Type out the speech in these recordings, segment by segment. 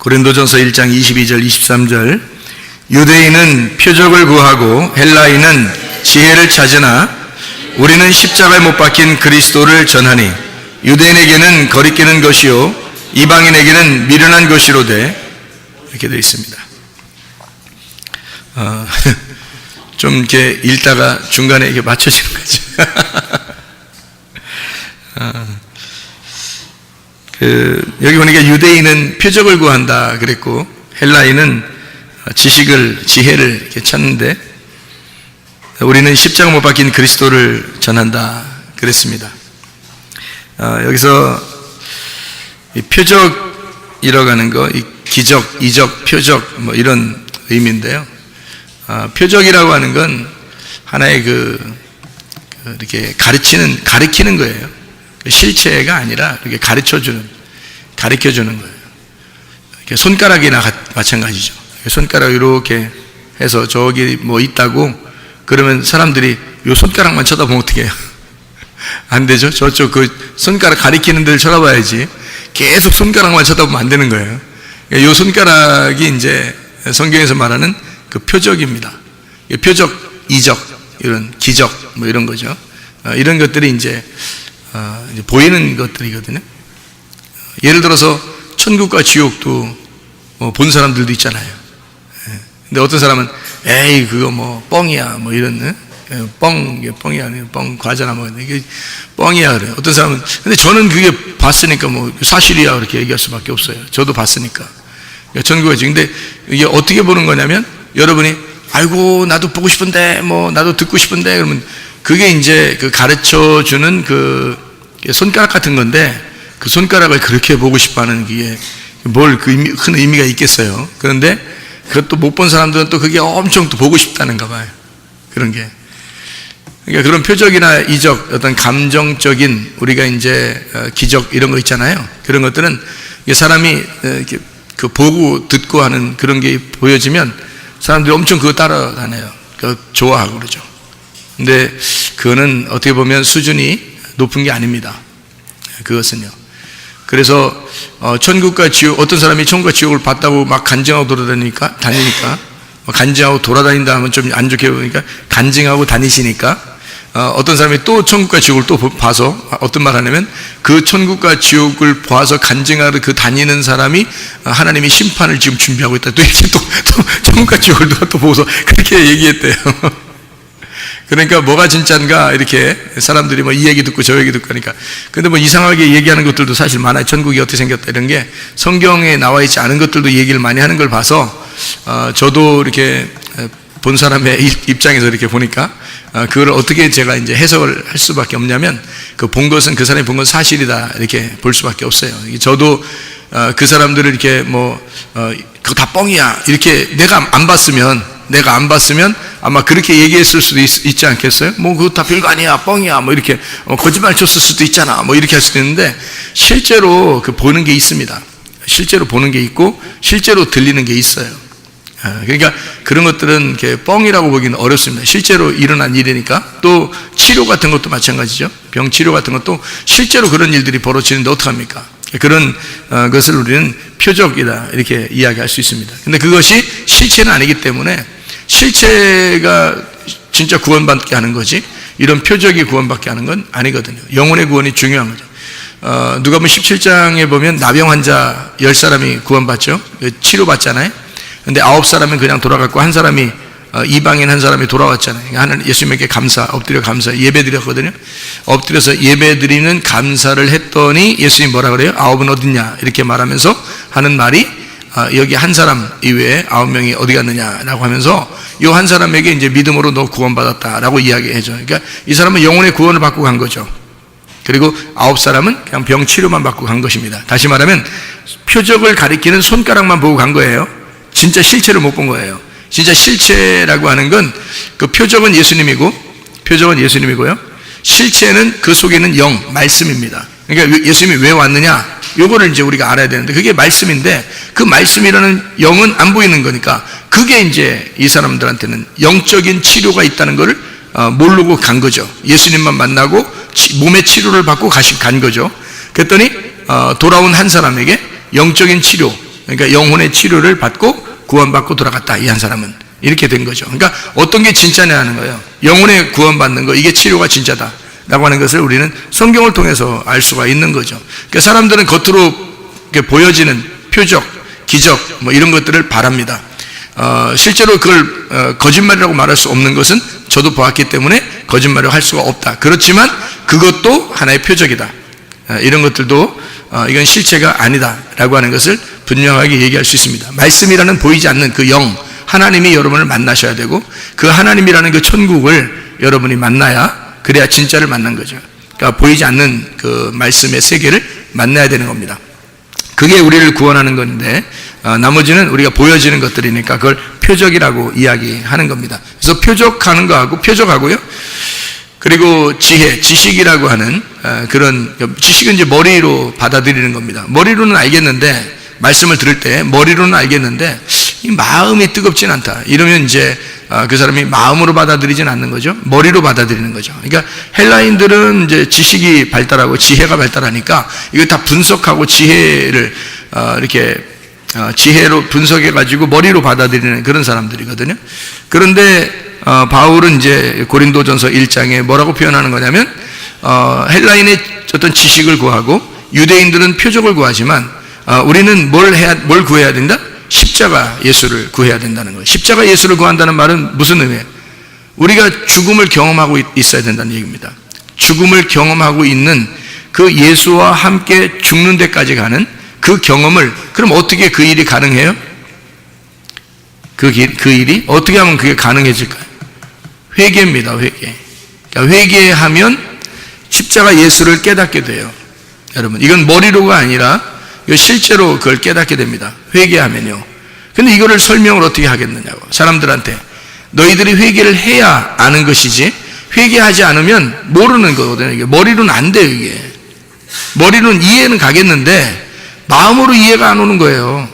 고린도전서 1장 22절 23절 유대인은 표적을 구하고 헬라인은 지혜를 찾으나 우리는 십자가에 못 박힌 그리스도를 전하니 유대인에게는 거리끼는 것이요 이방인에게는 미련한 것이로되 이렇게 되어 있습니다. 좀 이렇게 읽다가 중간에 이게 맞춰지는 거죠. 여기 보니까 유대인은 표적을 구한다 그랬고 헬라인은 지혜를 이렇게 찾는데 우리는 십자가 못 박힌 그리스도를 전한다 그랬습니다. 여기서 이 표적이라고 하는 거, 이 기적, 이적, 표적 뭐 이런 의미인데요. 표적이라고 하는 건 하나의 이렇게 가리키는 거예요. 실체가 아니라 이렇게 가르쳐주는 거예요. 이렇게 손가락이나 마찬가지죠. 손가락 이렇게 해서 저기 뭐 있다고 그러면 사람들이 요 손가락만 쳐다보면 어떻게 해요? 안 되죠? 저쪽 그 손가락 가리키는 데를 쳐다봐야지. 계속 손가락만 쳐다보면 안 되는 거예요. 요 손가락이 이제 성경에서 말하는 그 표적입니다. 표적, 이적, 이런 기적 뭐 이런 거죠. 이런 것들이 이제 보이는 것들이거든요. 예를 들어서 천국과 지옥도 본 사람들도 있잖아요. 근데 어떤 사람은 에이 그거 뭐 뻥이야 뭐 이런 뻥이 아니에요. 뻥 과자나 먹는데 이게 뻥이야 그래요. 어떤 사람은 근데 저는 그게 봤으니까 뭐 사실이야 그렇게 얘기할 수밖에 없어요. 저도 봤으니까. 천국이지. 근데 이게 어떻게 보는 거냐면 여러분이 아이고 나도 보고 싶은데 뭐 나도 듣고 싶은데 그러면 그게 이제 그 가르쳐 주는 그 손가락 같은 건데 그 손가락을 그렇게 보고 싶어 하는 게 뭘 큰 의미가 있겠어요. 그런데 그것도 못 본 사람들은 또 그게 엄청 또 보고 싶다는가 봐요. 그런 게. 그러니까 그런 표적이나 이적, 어떤 감정적인 우리가 이제 기적 이런 거 있잖아요. 그런 것들은 사람이 이렇게 그 보고 듣고 하는 그런 게 보여지면 사람들이 엄청 그거 따라다녀요. 그거 좋아하고 그러죠. 근데 그거는 어떻게 보면 수준이 높은 게 아닙니다. 그것은요. 그래서 천국과 지옥, 어떤 사람이 천국과 지옥을 봤다고 막 간증하고 다니니까 간증하고 돌아다닌다 하면 좀 안 좋게 보니까 간증하고 다니시니까 어떤 사람이 또 천국과 지옥을 또 봐서 어떤 말 하냐면 그 천국과 지옥을 봐서 간증하러 그 다니는 사람이 하나님이 심판을 지금 준비하고 있다. 또 이렇게 또 천국과 지옥을 누가 또 보고서 그렇게 얘기했대요. 그러니까 뭐가 진짜인가 이렇게 사람들이 뭐 이 얘기 듣고 저 얘기 듣고 하니까 근데 뭐 이상하게 얘기하는 것들도 사실 많아요. 천국이 어떻게 생겼다 이런 게 성경에 나와 있지 않은 것들도 얘기를 많이 하는 걸 봐서 저도 이렇게 본 사람의 입장에서 이렇게 보니까 그걸 어떻게 제가 이제 해석을 할 수밖에 없냐면 그 본 것은 그 사람이 본 건 사실이다 이렇게 볼 수밖에 없어요. 저도 그 사람들을 이렇게 뭐 그거 다 뻥이야 이렇게 내가 안 봤으면 아마 그렇게 얘기했을 수도 있지 않겠어요? 뭐 그거 다 별거 아니야 뻥이야 뭐 이렇게 거짓말 쳤을 수도 있잖아 뭐 이렇게 할 수도 있는데 실제로 그 보는 게 있습니다. 실제로 보는 게 있고 실제로 들리는 게 있어요. 그러니까 그런 것들은 이렇게 뻥이라고 보기는 어렵습니다. 실제로 일어난 일이니까. 또 치료 같은 것도 마찬가지죠. 병 치료 같은 것도 실제로 그런 일들이 벌어지는데 어떡합니까? 그런 것을 우리는 표적이다 이렇게 이야기할 수 있습니다. 근데 그것이 실체는 아니기 때문에 실체가 진짜 구원받게 하는 거지 이런 표적이 구원받게 하는 건 아니거든요. 영혼의 구원이 중요한 거죠. 누가복음 17장에 보면 나병 환자 10사람이 구원받죠. 치료받잖아요. 근데 9사람은 그냥 돌아갔고 한 사람이 이방인 한 사람이 돌아왔잖아요. 하나님 예수님에게 엎드려 감사 예배드렸거든요. 엎드려서 예배드리는 감사를 했더니 예수님이 뭐라 그래요? 9은 어딨냐 이렇게 말하면서 하는 말이 여기 한 사람 이외에 9명이 어디 갔느냐라고 하면서 이 한 사람에게 이제 믿음으로 너 구원받았다라고 이야기해줘. 그러니까 이 사람은 영혼의 구원을 받고 간 거죠. 그리고 9사람은 그냥 병 치료만 받고 간 것입니다. 다시 말하면 표적을 가리키는 손가락만 보고 간 거예요. 진짜 실체를 못 본 거예요. 진짜 실체라고 하는 건 그 표적은 예수님이고요. 실체는 그 속에 있는 영, 말씀입니다. 그러니까 예수님이 왜 왔느냐? 요거를 이제 우리가 알아야 되는데 그게 말씀인데 그 말씀이라는 영은 안 보이는 거니까 그게 이제 이 사람들한테는 영적인 치료가 있다는 것을 모르고 간 거죠. 예수님만 만나고 몸의 치료를 받고 간 거죠. 그랬더니 돌아온 한 사람에게 영적인 치료, 그러니까 영혼의 치료를 받고 구원받고 돌아갔다. 이 한 사람은 이렇게 된 거죠. 그러니까 어떤 게 진짜냐 하는 거예요. 영혼의 구원받는 거, 이게 치료가 진짜다 라고 하는 것을 우리는 성경을 통해서 알 수가 있는 거죠. 그러니까 사람들은 겉으로 보여지는 표적, 기적 뭐 이런 것들을 바랍니다. 실제로 그걸 거짓말이라고 말할 수 없는 것은 저도 보았기 때문에 거짓말을 할 수가 없다. 그렇지만 그것도 하나의 표적이다. 이런 것들도 이건 실체가 아니다 라고 하는 것을 분명하게 얘기할 수 있습니다. 말씀이라는 보이지 않는 그 영, 하나님이 여러분을 만나셔야 되고, 그 하나님이라는 그 천국을 여러분이 만나야, 그래야 진짜를 만난 거죠. 그러니까 보이지 않는 그 말씀의 세계를 만나야 되는 겁니다. 그게 우리를 구원하는 건데, 나머지는 우리가 보여지는 것들이니까 그걸 표적이라고 이야기하는 겁니다. 그래서 표적하는 거하고, 표적하고요, 그리고 지혜, 지식이라고 하는 그런, 지식은 이제 머리로 받아들이는 겁니다. 머리로는 알겠는데, 말씀을 들을 때 머리로는 알겠는데 이 마음이 뜨겁진 않다. 이러면 이제 그 사람이 마음으로 받아들이진 않는 거죠. 머리로 받아들이는 거죠. 그러니까 헬라인들은 이제 지식이 발달하고 지혜가 발달하니까 이거 다 분석하고 지혜를 이렇게 지혜로 분석해 가지고 머리로 받아들이는 그런 사람들이거든요. 그런데 바울은 이제 고린도전서 1장에 뭐라고 표현하는 거냐면 헬라인의 어떤 지식을 구하고 유대인들은 표적을 구하지만 우리는 뭘 구해야 된다? 십자가 예수를 구해야 된다는 거예요. 십자가 예수를 구한다는 말은 무슨 의미예요? 우리가 죽음을 경험하고 있어야 된다는 얘기입니다. 죽음을 경험하고 있는 그 예수와 함께 죽는 데까지 가는 그 경험을, 그럼 어떻게 그 일이 가능해요? 그 일이 어떻게 하면 그게 가능해질까요? 회개입니다. 회개. 그러니까 회개하면 십자가 예수를 깨닫게 돼요. 여러분, 이건 머리로가 아니라 실제로 그걸 깨닫게 됩니다. 회개하면요. 근데 이거를 설명을 어떻게 하겠느냐고. 사람들한테 너희들이 회개를 해야 아는 것이지 회개하지 않으면 모르는 거거든요. 이게 머리로는 안 돼요. 이게 머리로는 이해는 가겠는데 마음으로 이해가 안 오는 거예요.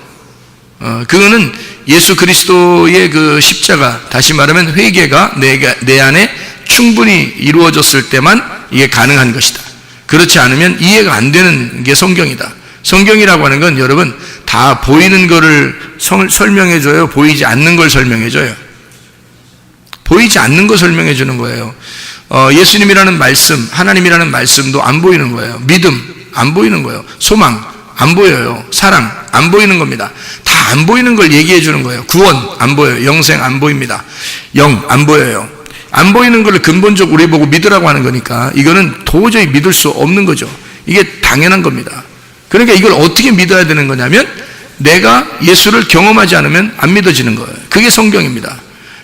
그거는 예수 그리스도의 그 십자가, 다시 말하면 회개가 내 안에 충분히 이루어졌을 때만 이게 가능한 것이다. 그렇지 않으면 이해가 안 되는 게 성경이다. 성경이라고 하는 건 여러분 다 보이는 거를 설명해줘요? 보이지 않는 걸 설명해줘요? 보이지 않는 거 설명해주는 거예요. 예수님이라는 말씀, 하나님이라는 말씀도 안 보이는 거예요. 믿음 안 보이는 거예요. 소망 안 보여요. 사랑 안 보이는 겁니다. 다 안 보이는 걸 얘기해 주는 거예요. 구원 안 보여요. 영생 안 보입니다. 영 안 보여요. 안 보이는 걸 근본적으로 우리 보고 믿으라고 하는 거니까 이거는 도저히 믿을 수 없는 거죠. 이게 당연한 겁니다. 그러니까 이걸 어떻게 믿어야 되는 거냐면 내가 예수를 경험하지 않으면 안 믿어지는 거예요. 그게 성경입니다.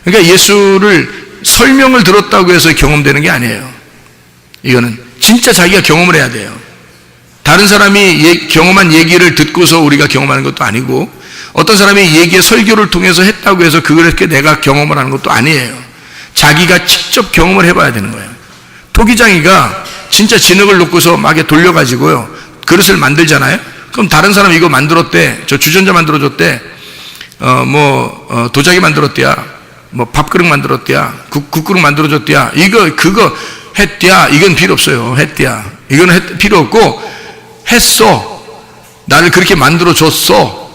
그러니까 예수를 설명을 들었다고 해서 경험되는 게 아니에요. 이거는 진짜 자기가 경험을 해야 돼요. 다른 사람이 경험한 얘기를 듣고서 우리가 경험하는 것도 아니고, 어떤 사람이 얘기의 설교를 통해서 했다고 해서 그렇게 내가 경험을 하는 것도 아니에요. 자기가 직접 경험을 해봐야 되는 거예요. 토기장이가 진짜 진흙을 놓고서 막 돌려가지고요 그릇을 만들잖아요. 그럼 다른 사람 이거 만들었대, 저 주전자 만들어줬대, 도자기 만들었대야, 밥그릇 만들었대야, 국그릇 만들어줬대야, 그거 했대야. 이건 필요 없어요. 했대야. 이건 필요 없고, 했어. 나를 그렇게 만들어줬어.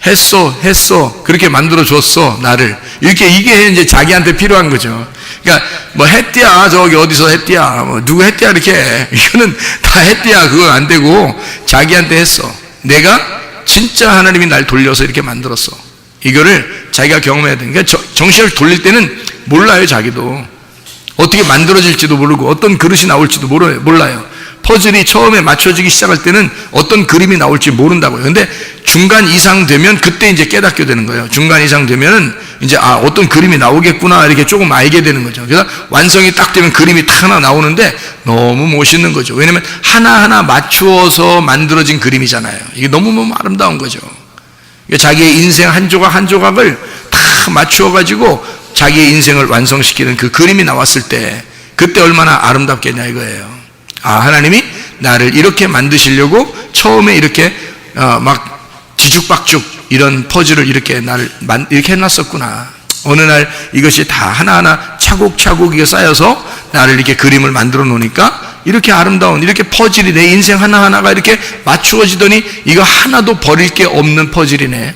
했어. 그렇게 만들어줬어. 나를. 이게 이제 자기한테 필요한 거죠. 그러니까 했대야. 저기 어디서 했대야. 누구 했대야. 이렇게. 이거는 다 했대야. 그거 안 되고 자기한테 했어. 내가 진짜 하나님이 날 돌려서 이렇게 만들었어. 이거를 자기가 경험해야 되니까 정신을 돌릴 때는 몰라요. 자기도. 어떻게 만들어질지도 모르고 어떤 그릇이 나올지도 몰라요. 퍼즐이 처음에 맞춰지기 시작할 때는 어떤 그림이 나올지 모른다고요. 근데 중간 이상 되면 그때 이제 깨닫게 되는 거예요. 중간 이상 되면은 이제 어떤 그림이 나오겠구나 이렇게 조금 알게 되는 거죠. 그래서 완성이 딱 되면 그림이 딱 하나 나오는데 너무 멋있는 거죠. 왜냐면 하나하나 맞추어서 만들어진 그림이잖아요. 이게 너무너무 아름다운 거죠. 자기의 인생 한 조각 한 조각을 다 맞추어 가지고 자기의 인생을 완성시키는 그 그림이 나왔을 때 그때 얼마나 아름답겠냐 이거예요. 하나님이 나를 이렇게 만드시려고 처음에 이렇게 막 뒤죽박죽 이런 퍼즐을 이렇게 이렇게 해놨었구나. 어느 날 이것이 다 하나하나 차곡차곡 이게 쌓여서 나를 이렇게 그림을 만들어 놓으니까 이렇게 아름다운, 이렇게 퍼즐이 내 인생 하나하나가 이렇게 맞추어지더니 이거 하나도 버릴 게 없는 퍼즐이네.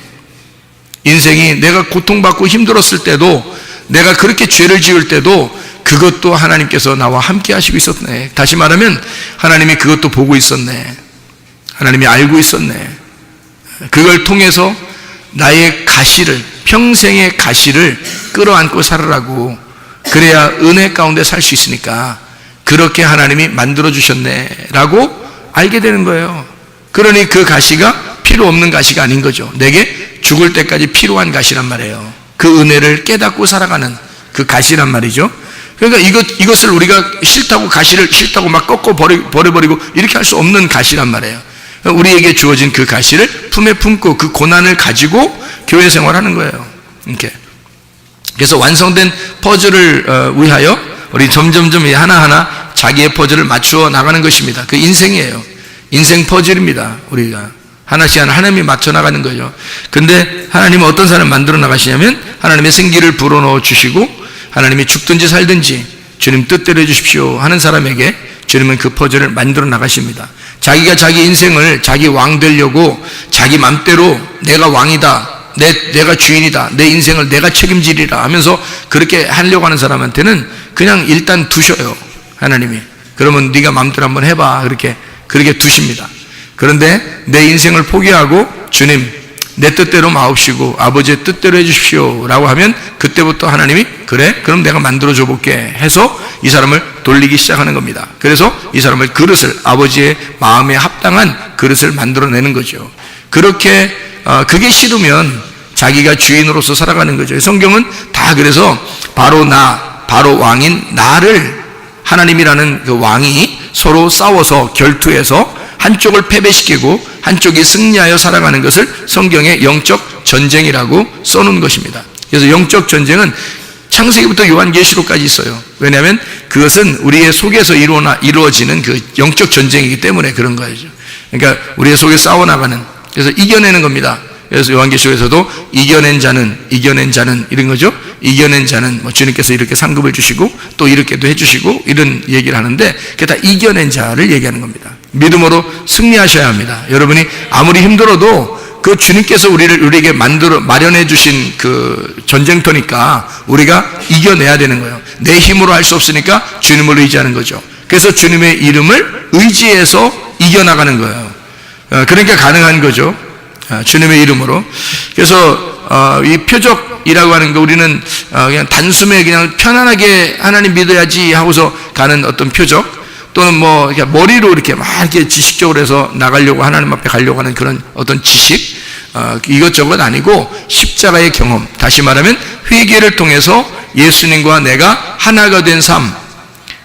인생이 내가 고통받고 힘들었을 때도, 내가 그렇게 죄를 지을 때도 그것도 하나님께서 나와 함께 하시고 있었네. 다시 말하면 하나님이 그것도 보고 있었네. 하나님이 알고 있었네. 그걸 통해서 나의 가시를, 평생의 가시를 끌어안고 살으라고, 그래야 은혜 가운데 살 수 있으니까 그렇게 하나님이 만들어주셨네 라고 알게 되는 거예요. 그러니 그 가시가 필요 없는 가시가 아닌 거죠. 내게 죽을 때까지 필요한 가시란 말이에요. 그 은혜를 깨닫고 살아가는 그 가시란 말이죠. 그러니까 이것을 우리가 싫다고, 가시를 싫다고 막 꺾어 버려버리고 이렇게 할 수 없는 가시란 말이에요. 우리에게 주어진 그 가시를 품에 품고 그 고난을 가지고 교회 생활하는 거예요. 이렇게. 그래서 완성된 퍼즐을 위하여 우리 점점점 하나하나 자기의 퍼즐을 맞추어 나가는 것입니다. 그 인생이에요. 인생 퍼즐입니다. 우리가 하나씩 하나님이 맞춰 나가는 거죠. 근데 하나님은 어떤 사람을 만들어 나가시냐면 하나님의 생기를 불어넣어 주시고 하나님이 죽든지 살든지 주님 뜻대로 해주십시오 하는 사람에게 주님은 그 퍼즐을 만들어 나가십니다. 자기가 자기 인생을 자기 왕 되려고 자기 맘대로 내가 왕이다, 내가 주인이다, 내 인생을 내가 책임지리라 하면서 그렇게 하려고 하는 사람한테는 그냥 일단 두셔요. 하나님이. 그러면 네가 맘대로 한번 해봐. 그렇게 두십니다. 그런데 내 인생을 포기하고 주님 내 뜻대로 마옵시고 아버지의 뜻대로 해주십시오 라고 하면 그때부터 하나님이 그래? 그럼 내가 만들어줘 볼게 해서 이 사람을 돌리기 시작하는 겁니다. 그래서 이 사람을 그릇을, 아버지의 마음에 합당한 그릇을 만들어내는 거죠. 그렇게 그게 싫으면 자기가 주인으로서 살아가는 거죠. 성경은 다 그래서 바로 왕인 나를 하나님이라는 그 왕이 서로 싸워서 결투해서 한쪽을 패배시키고 한쪽이 승리하여 살아가는 것을 성경의 영적 전쟁이라고 써놓은 것입니다. 그래서 영적 전쟁은 창세기부터 요한계시록까지 있어요. 왜냐하면 그것은 우리의 속에서 이루어지는 그 영적 전쟁이기 때문에 그런 거죠. 그러니까 우리의 속에 싸워나가는, 그래서 이겨내는 겁니다. 그래서 요한계시록에서도 이겨낸 자는 이런 거죠. 이겨낸 자는 주님께서 이렇게 상급을 주시고 또 이렇게도 해주시고 이런 얘기를 하는데 그게 다 이겨낸 자를 얘기하는 겁니다. 믿음으로 승리하셔야 합니다. 여러분이 아무리 힘들어도 그 주님께서 우리에게 마련해 주신 그 전쟁터니까 우리가 이겨내야 되는 거예요. 내 힘으로 할 수 없으니까 주님을 의지하는 거죠. 그래서 주님의 이름을 의지해서 이겨나가는 거예요. 그러니까 가능한 거죠. 주님의 이름으로. 그래서 이 표적이라고 하는 거 우리는 그냥 단숨에 그냥 편안하게 하나님 믿어야지 하고서 가는 어떤 표적, 또는 머리로 이렇게 막 이렇게 지식적으로 해서 나가려고 하나님 앞에 가려고 하는 그런 어떤 지식, 이것저것 아니고 십자가의 경험, 다시 말하면 회개를 통해서 예수님과 내가 하나가 된 삶,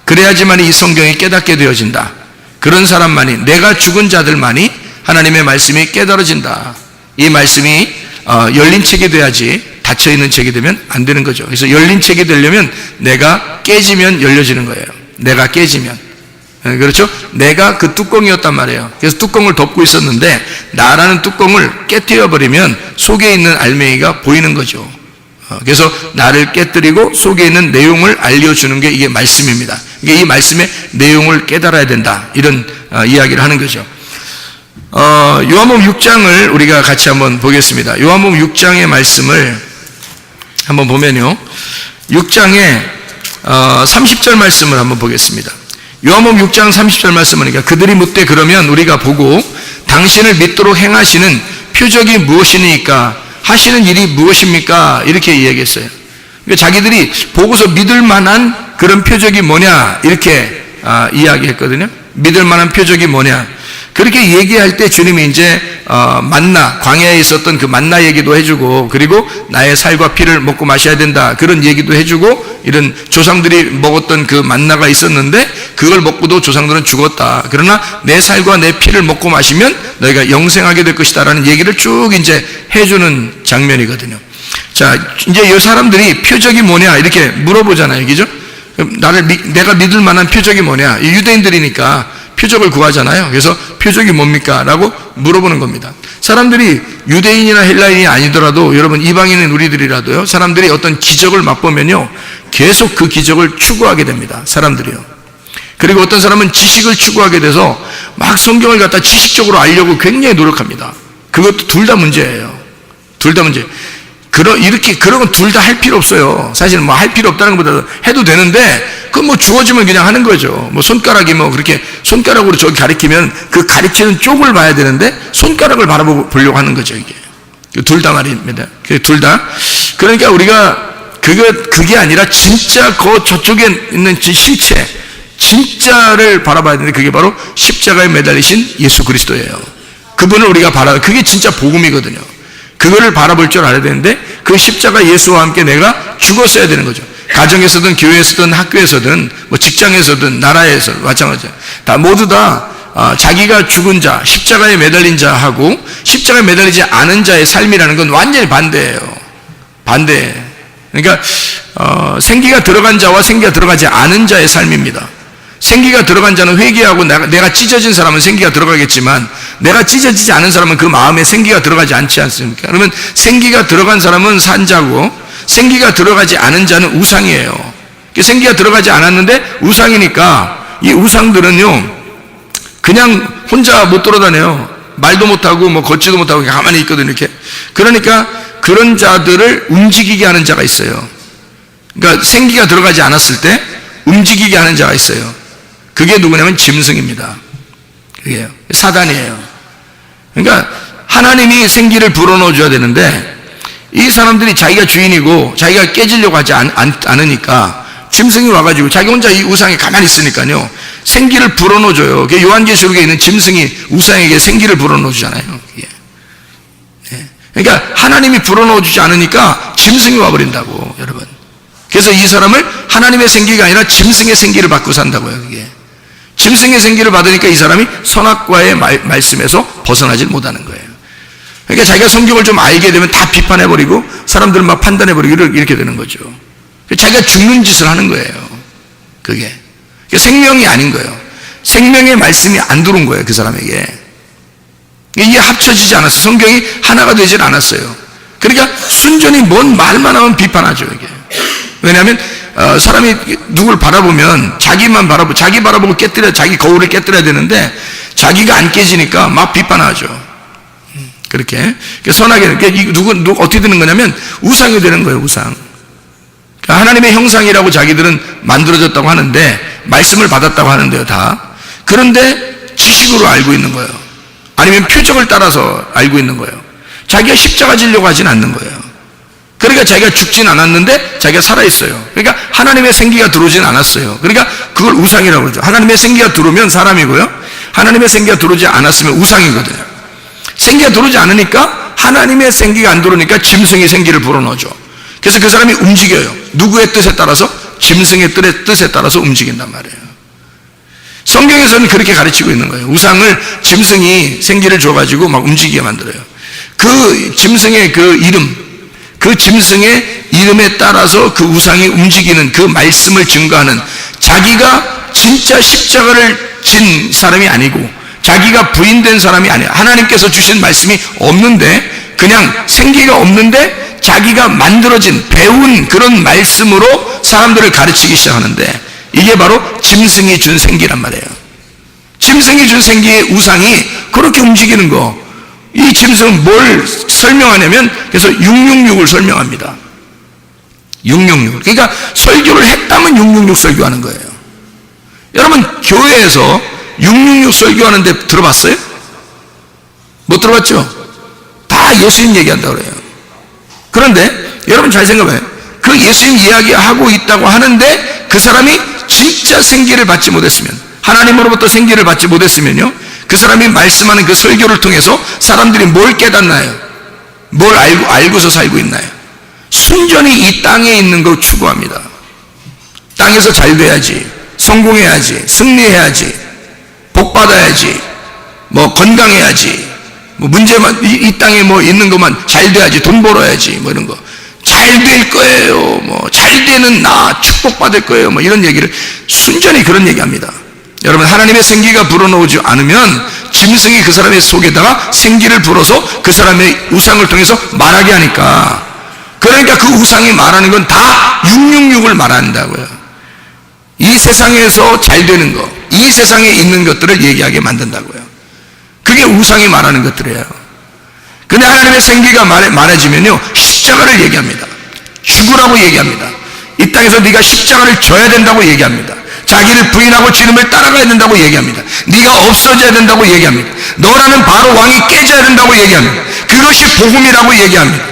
그래야지만 이 성경이 깨닫게 되어진다. 그런 사람만이, 내가 죽은 자들만이 하나님의 말씀이 깨달아진다. 이 말씀이 열린 책이 돼야지 닫혀있는 책이 되면 안 되는 거죠. 그래서 열린 책이 되려면 내가 깨지면 열려지는 거예요. 내가 깨지면. 그렇죠? 내가 그 뚜껑이었단 말이에요. 그래서 뚜껑을 덮고 있었는데 나라는 뚜껑을 깨뜨려버리면 속에 있는 알맹이가 보이는 거죠. 그래서 나를 깨뜨리고 속에 있는 내용을 알려주는 게 이게 말씀입니다. 이게 이 말씀의 내용을 깨달아야 된다. 이런 이야기를 하는 거죠. 요한복음 6장을 우리가 같이 한번 보겠습니다. 요한복음 6장의 말씀을 한번 보면요. 6장의 30절 말씀을 한번 보겠습니다. 요한복음 6장 30절 말씀은 그들이 묻되 그러면 우리가 보고 당신을 믿도록 행하시는 표적이 무엇이니까 하시는 일이 무엇입니까? 이렇게 이야기했어요. 그러니까 자기들이 보고서 믿을 만한 그런 표적이 뭐냐 이렇게 이야기했거든요. 믿을 만한 표적이 뭐냐. 그렇게 얘기할 때 주님이 이제 만나, 광야에 있었던 그 만나 얘기도 해주고, 그리고 나의 살과 피를 먹고 마셔야 된다 그런 얘기도 해주고, 이런 조상들이 먹었던 그 만나가 있었는데 그걸 먹고도 조상들은 죽었다. 그러나 내 살과 내 피를 먹고 마시면 너희가 영생하게 될 것이다 라는 얘기를 쭉 이제 해주는 장면이거든요. 자, 이제 이 사람들이 표적이 뭐냐 이렇게 물어보잖아요. 그죠? 내가 믿을 만한 표적이 뭐냐. 유대인들이니까 표적을 구하잖아요. 그래서 표적이 뭡니까? 라고 물어보는 겁니다. 사람들이 유대인이나 헬라인이 아니더라도 여러분 이방인인 우리들이라도요, 사람들이 어떤 기적을 맛보면요 계속 그 기적을 추구하게 됩니다. 사람들이요. 그리고 어떤 사람은 지식을 추구하게 돼서 막 성경을 갖다 지식적으로 알려고 굉장히 노력합니다. 그것도 둘 다 문제예요. 둘 다 문제. 그런 건 둘 다 할 필요 없어요. 사실은 뭐 할 필요 없다는 것보다 해도 되는데, 그건 뭐 주어지면 그냥 하는 거죠. 뭐 손가락이 뭐 그렇게 손가락으로 저기 가리키면 그 가리키는 쪽을 봐야 되는데, 손가락을 바라보려고 하는 거죠, 이게. 둘 다 말입니다. 둘 다. 그러니까 우리가 그게 아니라 진짜 저쪽에 있는 실체, 진짜를 바라봐야 되는데, 그게 바로 십자가에 매달리신 예수 그리스도예요. 그분을 우리가 그게 진짜 복음이거든요. 그거를 바라볼 줄 알아야 되는데, 그 십자가 예수와 함께 내가 죽었어야 되는 거죠. 가정에서든 교회에서든 학교에서든 뭐 직장에서든 나라에서 마찬가지예요. 다 모두 다 자기가 죽은 자, 십자가에 매달린 자하고 십자가에 매달리지 않은 자의 삶이라는 건 완전히 반대예요. 반대. 그러니까 생기가 들어간 자와 생기가 들어가지 않은 자의 삶입니다. 생기가 들어간 자는 회개하고 내가 찢어진 사람은 생기가 들어가겠지만, 내가 찢어지지 않은 사람은 그 마음에 생기가 들어가지 않지 않습니까? 그러면 생기가 들어간 사람은 산자고, 생기가 들어가지 않은 자는 우상이에요. 생기가 들어가지 않았는데 우상이니까, 이 우상들은요 그냥 혼자 못 돌아다녀요. 말도 못하고 뭐 걷지도 못하고 가만히 있거든요, 이렇게. 그러니까 그런 자들을 움직이게 하는 자가 있어요. 그러니까 생기가 들어가지 않았을 때 움직이게 하는 자가 있어요. 그게 누구냐면 짐승입니다. 그게요. 사단이에요. 그러니까 하나님이 생기를 불어넣어 줘야 되는데, 이 사람들이 자기가 주인이고 자기가 깨지려고 하지 않으니까 짐승이 와가지고 자기 혼자 이 우상에 가만히 있으니까요, 생기를 불어넣어 줘요. 요한계시록에 있는 짐승이 우상에게 생기를 불어넣어 주잖아요. 그러니까 하나님이 불어넣어 주지 않으니까 짐승이 와버린다고, 여러분. 그래서 이 사람을 하나님의 생기가 아니라 짐승의 생기를 받고 산다고요. 그게 짐승의 생기를 받으니까 이 사람이 선악과의 말씀에서 벗어나질 못하는 거예요. 그러니까 자기가 성경을 좀 알게 되면 다 비판해버리고 사람들을 막 판단해버리고 이렇게 되는 거죠. 자기가 죽는 짓을 하는 거예요. 그게 생명이 아닌 거예요. 생명의 말씀이 안 들어온 거예요, 그 사람에게. 이게 합쳐지지 않았어요. 성경이 하나가 되질 않았어요. 그러니까 순전히 뭔 말만 하면 비판하죠, 이게. 왜냐하면 사람이 누굴 바라보면 자기 바라보고 자기 거울을 깨뜨려야 되는데, 자기가 안 깨지니까 막 비판하죠. 그렇게 선하게 어떻게 되는 거냐면 우상이 되는 거예요, 우상. 그러니까 하나님의 형상이라고 자기들은 만들어졌다고 하는데, 말씀을 받았다고 하는데요, 다. 그런데 지식으로 알고 있는 거예요. 아니면 표적을 따라서 알고 있는 거예요. 자기가 십자가 지려고 하진 않는 거예요. 그러니까 자기가 죽진 않았는데 자기가 살아있어요. 그러니까 하나님의 생기가 들어오진 않았어요. 그러니까 그걸 우상이라고 그러죠. 하나님의 생기가 들어오면 사람이고요, 하나님의 생기가 들어오지 않았으면 우상이거든요. 생기가 들어오지 않으니까, 하나님의 생기가 안 들어오니까 짐승의 생기를 불어넣어줘. 그래서 그 사람이 움직여요. 누구의 뜻에 따라서? 짐승의 뜻에 따라서 움직인단 말이에요. 성경에서는 그렇게 가르치고 있는 거예요. 우상을 짐승이 생기를 줘가지고 막 움직이게 만들어요. 그 짐승의 그 짐승의 이름에 따라서 그 우상이 움직이는 그 말씀을 증거하는, 자기가 진짜 십자가를 진 사람이 아니고 자기가 부인된 사람이 아니야. 하나님께서 주신 말씀이 없는데, 그냥 생기가 없는데 자기가 만들어진 배운 그런 말씀으로 사람들을 가르치기 시작하는데, 이게 바로 짐승이 준 생기란 말이에요. 짐승이 준 생기의 우상이 그렇게 움직이는 거. 이 짐승은 뭘 설명하냐면, 그래서 666을 설명합니다. 666. 그러니까 설교를 했다면 666 설교하는 거예요. 여러분, 교회에서 666 설교하는데 들어봤어요? 못 들어봤죠? 다 예수님 얘기한다고 그래요. 그런데 여러분 잘 생각해요. 그 예수님 이야기하고 있다고 하는데, 그 사람이 진짜 생기를 받지 못했으면, 하나님으로부터 생기를 받지 못했으면요, 그 사람이 말씀하는 그 설교를 통해서 사람들이 뭘 깨닫나요? 뭘 알고서 살고 있나요? 순전히 이 땅에 있는 걸 추구합니다. 땅에서 잘 돼야지, 성공해야지, 승리해야지, 복 받아야지, 뭐 건강해야지, 뭐 문제만 이 땅에 뭐 있는 것만 잘 돼야지, 돈 벌어야지, 뭐 이런 거. 잘 될 거예요, 뭐 잘 되는 나 축복받을 거예요, 뭐 이런 얘기를 순전히 그런 얘기합니다. 여러분, 하나님의 생기가 불어넣지 않으면 짐승이 그 사람의 속에다가 생기를 불어서 그 사람의 우상을 통해서 말하게 하니까, 그러니까 그 우상이 말하는 건 다 666을 말한다고요. 이 세상에서 잘 되는 것, 이 세상에 있는 것들을 얘기하게 만든다고요. 그게 우상이 말하는 것들이에요. 근데 하나님의 생기가 말해지면요, 십자가를 얘기합니다. 죽으라고 얘기합니다. 이 땅에서 네가 십자가를 져야 된다고 얘기합니다. 자기를 부인하고 주님을 따라가야 된다고 얘기합니다. 네가 없어져야 된다고 얘기합니다. 너라는 바로 왕이 깨져야 된다고 얘기합니다. 그것이 복음이라고 얘기합니다.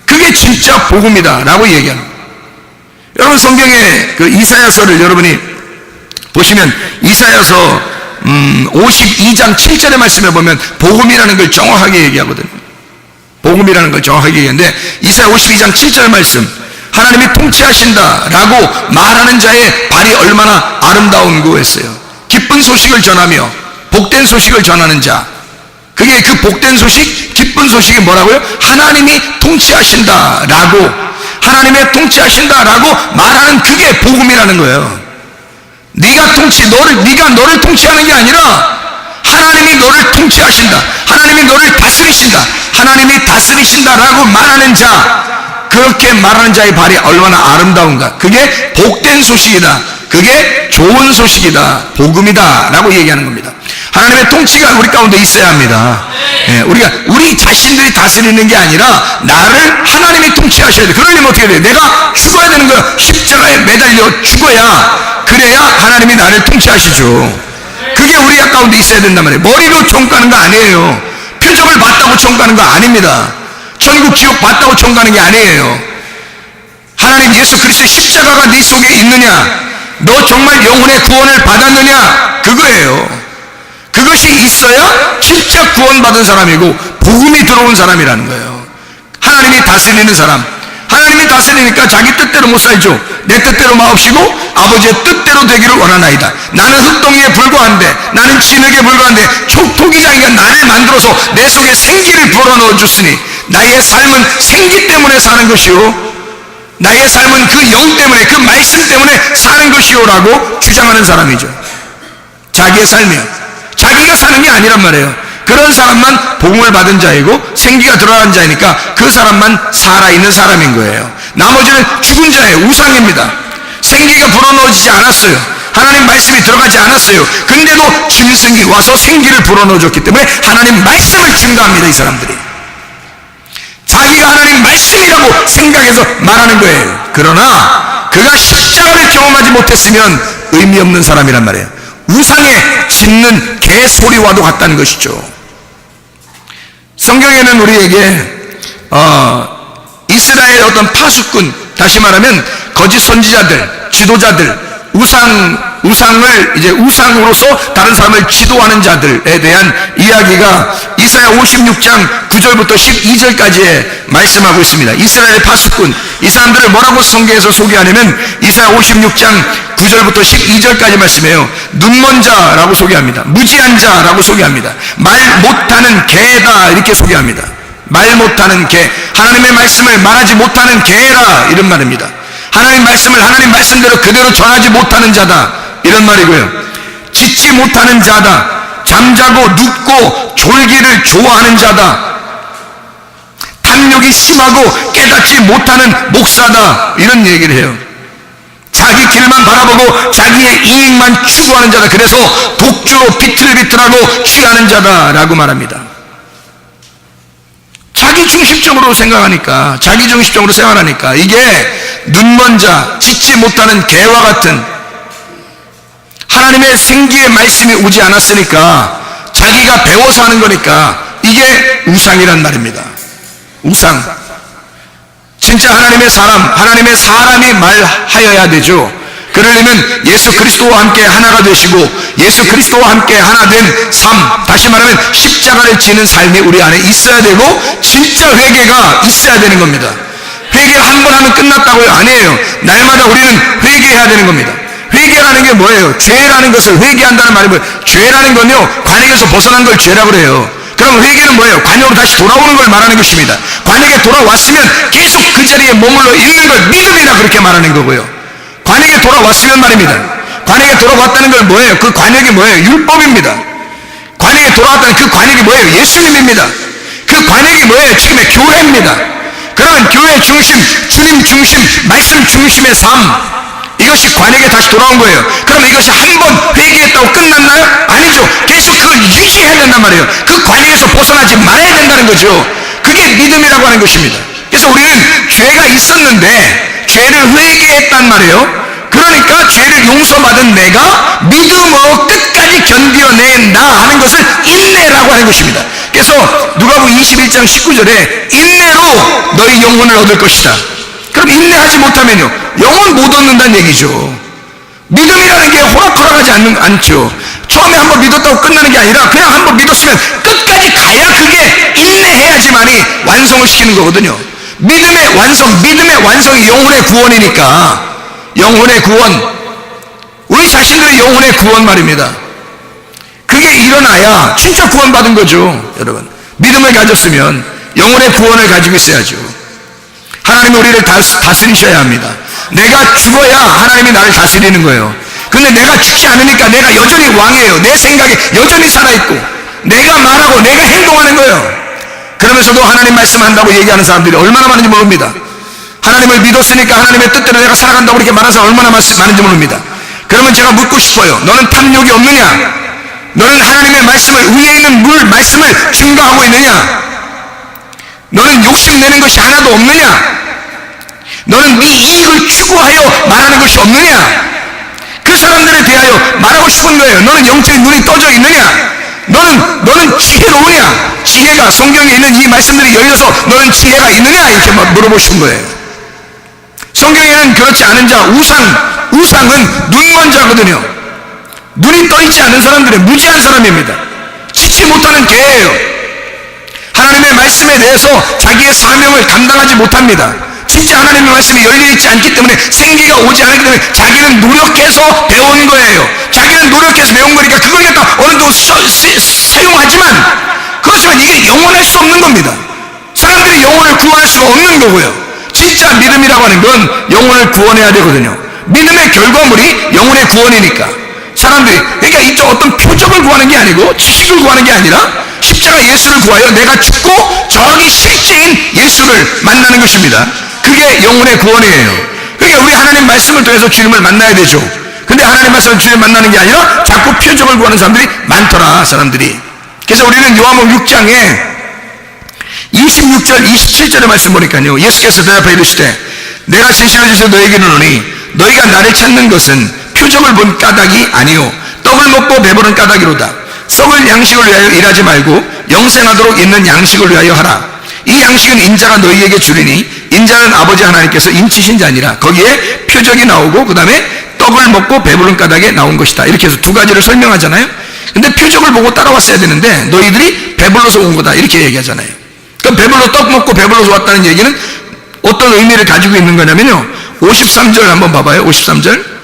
그게 진짜 복음이다 라고 얘기합니다. 여러분, 성경의 그 이사야서를 여러분이 보시면 이사야서 52장 7절의 말씀에 보면 복음이라는 걸 정확하게 얘기하거든요. 복음이라는 걸 정확하게 얘기하는데 이사야 52장 7절 말씀, 하나님이 통치하신다라고 말하는 자의 발이 얼마나 아름다운고 했어요. 기쁜 소식을 전하며 복된 소식을 전하는 자, 그게 그 복된 소식, 기쁜 소식이 뭐라고요? 하나님이 통치하신다라고, 하나님의 통치하신다라고 말하는 그게 복음이라는 거예요. 네가 너를 통치하는 게 아니라 하나님이 너를 통치하신다, 하나님이 너를 다스리신다, 하나님이 다스리신다라고 말하는 자, 그렇게 말하는 자의 발이 얼마나 아름다운가. 그게 복된 소식이다, 그게 좋은 소식이다, 복음이다 라고 얘기하는 겁니다. 하나님의 통치가 우리 가운데 있어야 합니다. 우리 자신들이 다스리는 게 아니라 나를 하나님이 통치하셔야 돼. 그러려면 어떻게 돼요? 내가 죽어야 되는 거야. 십자가에 매달려 죽어야, 그래야 하나님이 나를 통치하시죠. 그게 우리 가운데 있어야 된단 말이에요. 머리로 총가는 거 아니에요. 표적을 봤다고 총가는 거 아닙니다. 천국 지옥 봤다고 총가는 게 아니에요. 하나님 예수 그리스도의 십자가가 네 속에 있느냐, 너 정말 영혼의 구원을 받았느냐, 그거예요. 그것이 있어야 진짜 구원받은 사람이고 복음이 들어온 사람이라는 거예요. 하나님이 다스리는 사람, 하나님이 다스리니까 자기 뜻대로 못 살죠. 내 뜻대로 마옵시고 아버지의 뜻대로 되기를 원하나이다. 나는 흙덩이에 불과한데, 나는 진흙에 불과한데 토기장이가 나를 만들어서 내 속에 생기를 불어넣어 줬으니 나의 삶은 생기 때문에 사는 것이요, 나의 삶은 그 영 때문에, 그 말씀 때문에 사는 것이요라고 주장하는 사람이죠. 자기의 삶이요, 자기가 사는 게 아니란 말이에요. 그런 사람만 복음을 받은 자이고 생기가 들어간 자이니까 그 사람만 살아있는 사람인 거예요. 나머지는 죽은 자예요. 우상입니다. 생기가 불어넣어지지 않았어요. 하나님 말씀이 들어가지 않았어요. 근데도 짐승이 와서 생기를 불어넣어줬기 때문에 하나님 말씀을 증거합니다. 이 사람들이 자기가 하나님 말씀이라고 생각해서 말하는 거예요. 그러나 그가 십자가를 경험하지 못했으면 의미 없는 사람이란 말이에요. 우상에 짖는 개 소리와도 같다는 것이죠. 성경에는 우리에게 이스라엘의 어떤 파수꾼, 다시 말하면 거짓 선지자들, 지도자들, 우상을 이제 우상으로서 다른 사람을 지도하는 자들에 대한 이야기가 이사야 56장 9절부터 12절까지에 말씀하고 있습니다. 이스라엘의 파수꾼, 이 사람들을 뭐라고 성경에서 소개하냐면 이사야 56장 9절부터 12절까지 말씀해요. 눈먼 자라고 소개합니다. 무지한 자라고 소개합니다. 말 못하는 개다 이렇게 소개합니다. 말 못하는 개, 하나님의 말씀을 말하지 못하는 개라 이런 말입니다. 하나님 말씀을 하나님 말씀대로 그대로 전하지 못하는 자다 이런 말이고요. 짖지 못하는 자다, 잠자고 눕고 졸기를 좋아하는 자다, 탐욕이 심하고 깨닫지 못하는 목사다 이런 얘기를 해요. 자기 길만 바라보고 자기의 이익만 추구하는 자다. 그래서 독주로 비틀비틀하고 취하는 자다라고 말합니다. 자기 중심적으로 생각하니까, 자기 중심적으로 생활하니까 이게 눈먼 자, 짖지 못하는 개와 같은, 하나님의 생기의 말씀이 오지 않았으니까 자기가 배워서 하는 거니까 이게 우상이란 말입니다. 우상. 진짜 하나님의 사람이 말하여야 되죠. 그러려면 예수 그리스도와 함께 하나가 되시고 예수 그리스도와 함께 하나 된 삶, 다시 말하면 십자가를 지는 삶이 우리 안에 있어야 되고 진짜 회개가 있어야 되는 겁니다. 회개 한 번 하면 끝났다고요? 아니에요. 날마다 우리는 회개해야 되는 겁니다. 회개라는 게 뭐예요? 죄라는 것을 회개한다는 말이 뭐예요? 죄라는 건요, 관역에서 벗어난 걸 죄라고 그래요. 그럼 회개는 뭐예요? 관역으로 다시 돌아오는 걸 말하는 것입니다. 관역에 돌아왔으면 계속 그 자리에 머물러 있는 걸 믿음이라 그렇게 말하는 거고요. 관역에 돌아왔으면 말입니다. 관역에 돌아왔다는 건 뭐예요? 그 관역이 뭐예요? 율법입니다. 관역에 돌아왔다는 그 관역이 뭐예요? 예수님입니다. 그 관역이 뭐예요? 지금의 교회입니다. 그러면 교회 중심, 주님 중심, 말씀 중심의 삶, 이거 이것이 관에게 다시 돌아온 거예요. 그럼 이것이 한 번 회개했다고 끝났나요? 아니죠. 계속 그걸 유지해야 된단 말이에요. 그 관계에서 벗어나지 말아야 된다는 거죠. 그게 믿음이라고 하는 것입니다. 그래서 우리는 죄가 있었는데 죄를 회개했단 말이에요. 그러니까 죄를 용서받은 내가 믿음으로 끝까지 견뎌낸다 하는 것을 인내라고 하는 것입니다. 그래서 누가복음 21장 19절에 인내로 너희 영혼을 얻을 것이다. 그럼 인내하지 못하면요, 영혼 못 얻는다는 얘기죠. 믿음이라는 게 호락호락하지 않죠. 처음에 한번 믿었다고 끝나는 게 아니라 그냥 한번 믿었으면 끝까지 가야 그게 인내해야지만이 완성을 시키는 거거든요. 믿음의 완성이 영혼의 구원이니까. 영혼의 구원, 우리 자신들의 영혼의 구원 말입니다. 그게 일어나야 진짜 구원받은 거죠. 여러분, 믿음을 가졌으면 영혼의 구원을 가지고 있어야죠. 하나님이 우리를 다스리셔야 합니다. 내가 죽어야 하나님이 나를 다스리는 거예요. 근데 내가 죽지 않으니까 내가 여전히 왕이에요. 내 생각에 여전히 살아있고 내가 말하고 내가 행동하는 거예요. 그러면서도 하나님 말씀한다고 얘기하는 사람들이 얼마나 많은지 모릅니다. 하나님을 믿었으니까 하나님의 뜻대로 내가 살아간다고 그렇게 말하는 사람 얼마나 많은지 모릅니다. 그러면 제가 묻고 싶어요. 너는 탐욕이 없느냐? 너는 하나님의 말씀을, 위에 있는 말씀을 증거하고 있느냐? 너는 욕심내는 것이 하나도 없느냐? 너는 네 이익을 추구하여 말하는 것이 없느냐? 그 사람들에 대하여 말하고 싶은 거예요. 너는 영적인 눈이 떠져 있느냐? 너는 지혜로우냐? 지혜가, 성경에 있는 이 말씀들이 열려서 너는 지혜가 있느냐? 이렇게 막 물어보신 거예요. 성경에는 그렇지 않은 자, 우상은 눈먼 자거든요. 눈이 떠 있지 않은 사람들은 무지한 사람입니다. 지치 못하는 개예요. 하나님의 말씀에 대해서 자기의 사명을 감당하지 못합니다. 진짜 하나님의 말씀이 열려있지 않기 때문에 생기가 오지 않기 때문에 자기는 노력해서 배운 거예요. 자기는 노력해서 배운 거니까 그걸 갖다 어느 정도 사용하지만, 그렇지만 이게 영원할 수 없는 겁니다. 사람들이 영혼을 구원할 수가 없는 거고요. 진짜 믿음이라고 하는 건 영혼을 구원해야 되거든요. 믿음의 결과물이 영혼의 구원이니까 사람들이, 그러니까 이쪽 어떤 표적을 구하는 게 아니고 지식을 구하는 게 아니라 십자가 예수를 구하여 내가 죽고 저기 실제인 예수를 만나는 것입니다. 그게 영혼의 구원이에요. 그러니까 우리 하나님 말씀을 통해서 주님을 만나야 되죠. 근데 하나님 말씀을 주님 만나는 게 아니라 자꾸 표적을 구하는 사람들이 많더라, 사람들이. 그래서 우리는 요한복음 6장에 26절, 27절의 말씀 보니까요, 예수께서 대답하여 이르시되 내가 진실로 진실로 너에게 이르노니 너희가 나를 찾는 것은 표적을 본 까닭이 아니요 떡을 먹고 배부른 까닭이로다. 썩을 양식을 위하여 일하지 말고 영생하도록 있는 양식을 위하여 하라. 이 양식은 인자가 너희에게 주리니 인자는 아버지 하나님께서 인치신 자니라. 거기에 표적이 나오고 그 다음에 떡을 먹고 배부른 까닭에 나온 것이다. 이렇게 해서 두 가지를 설명하잖아요. 근데 표적을 보고 따라왔어야 되는데 너희들이 배불러서 온 거다, 이렇게 얘기하잖아요. 그럼 배불러 떡 먹고 배불러서 왔다는 얘기는 어떤 의미를 가지고 있는 거냐면요, 53절 한번 봐봐요. 53절,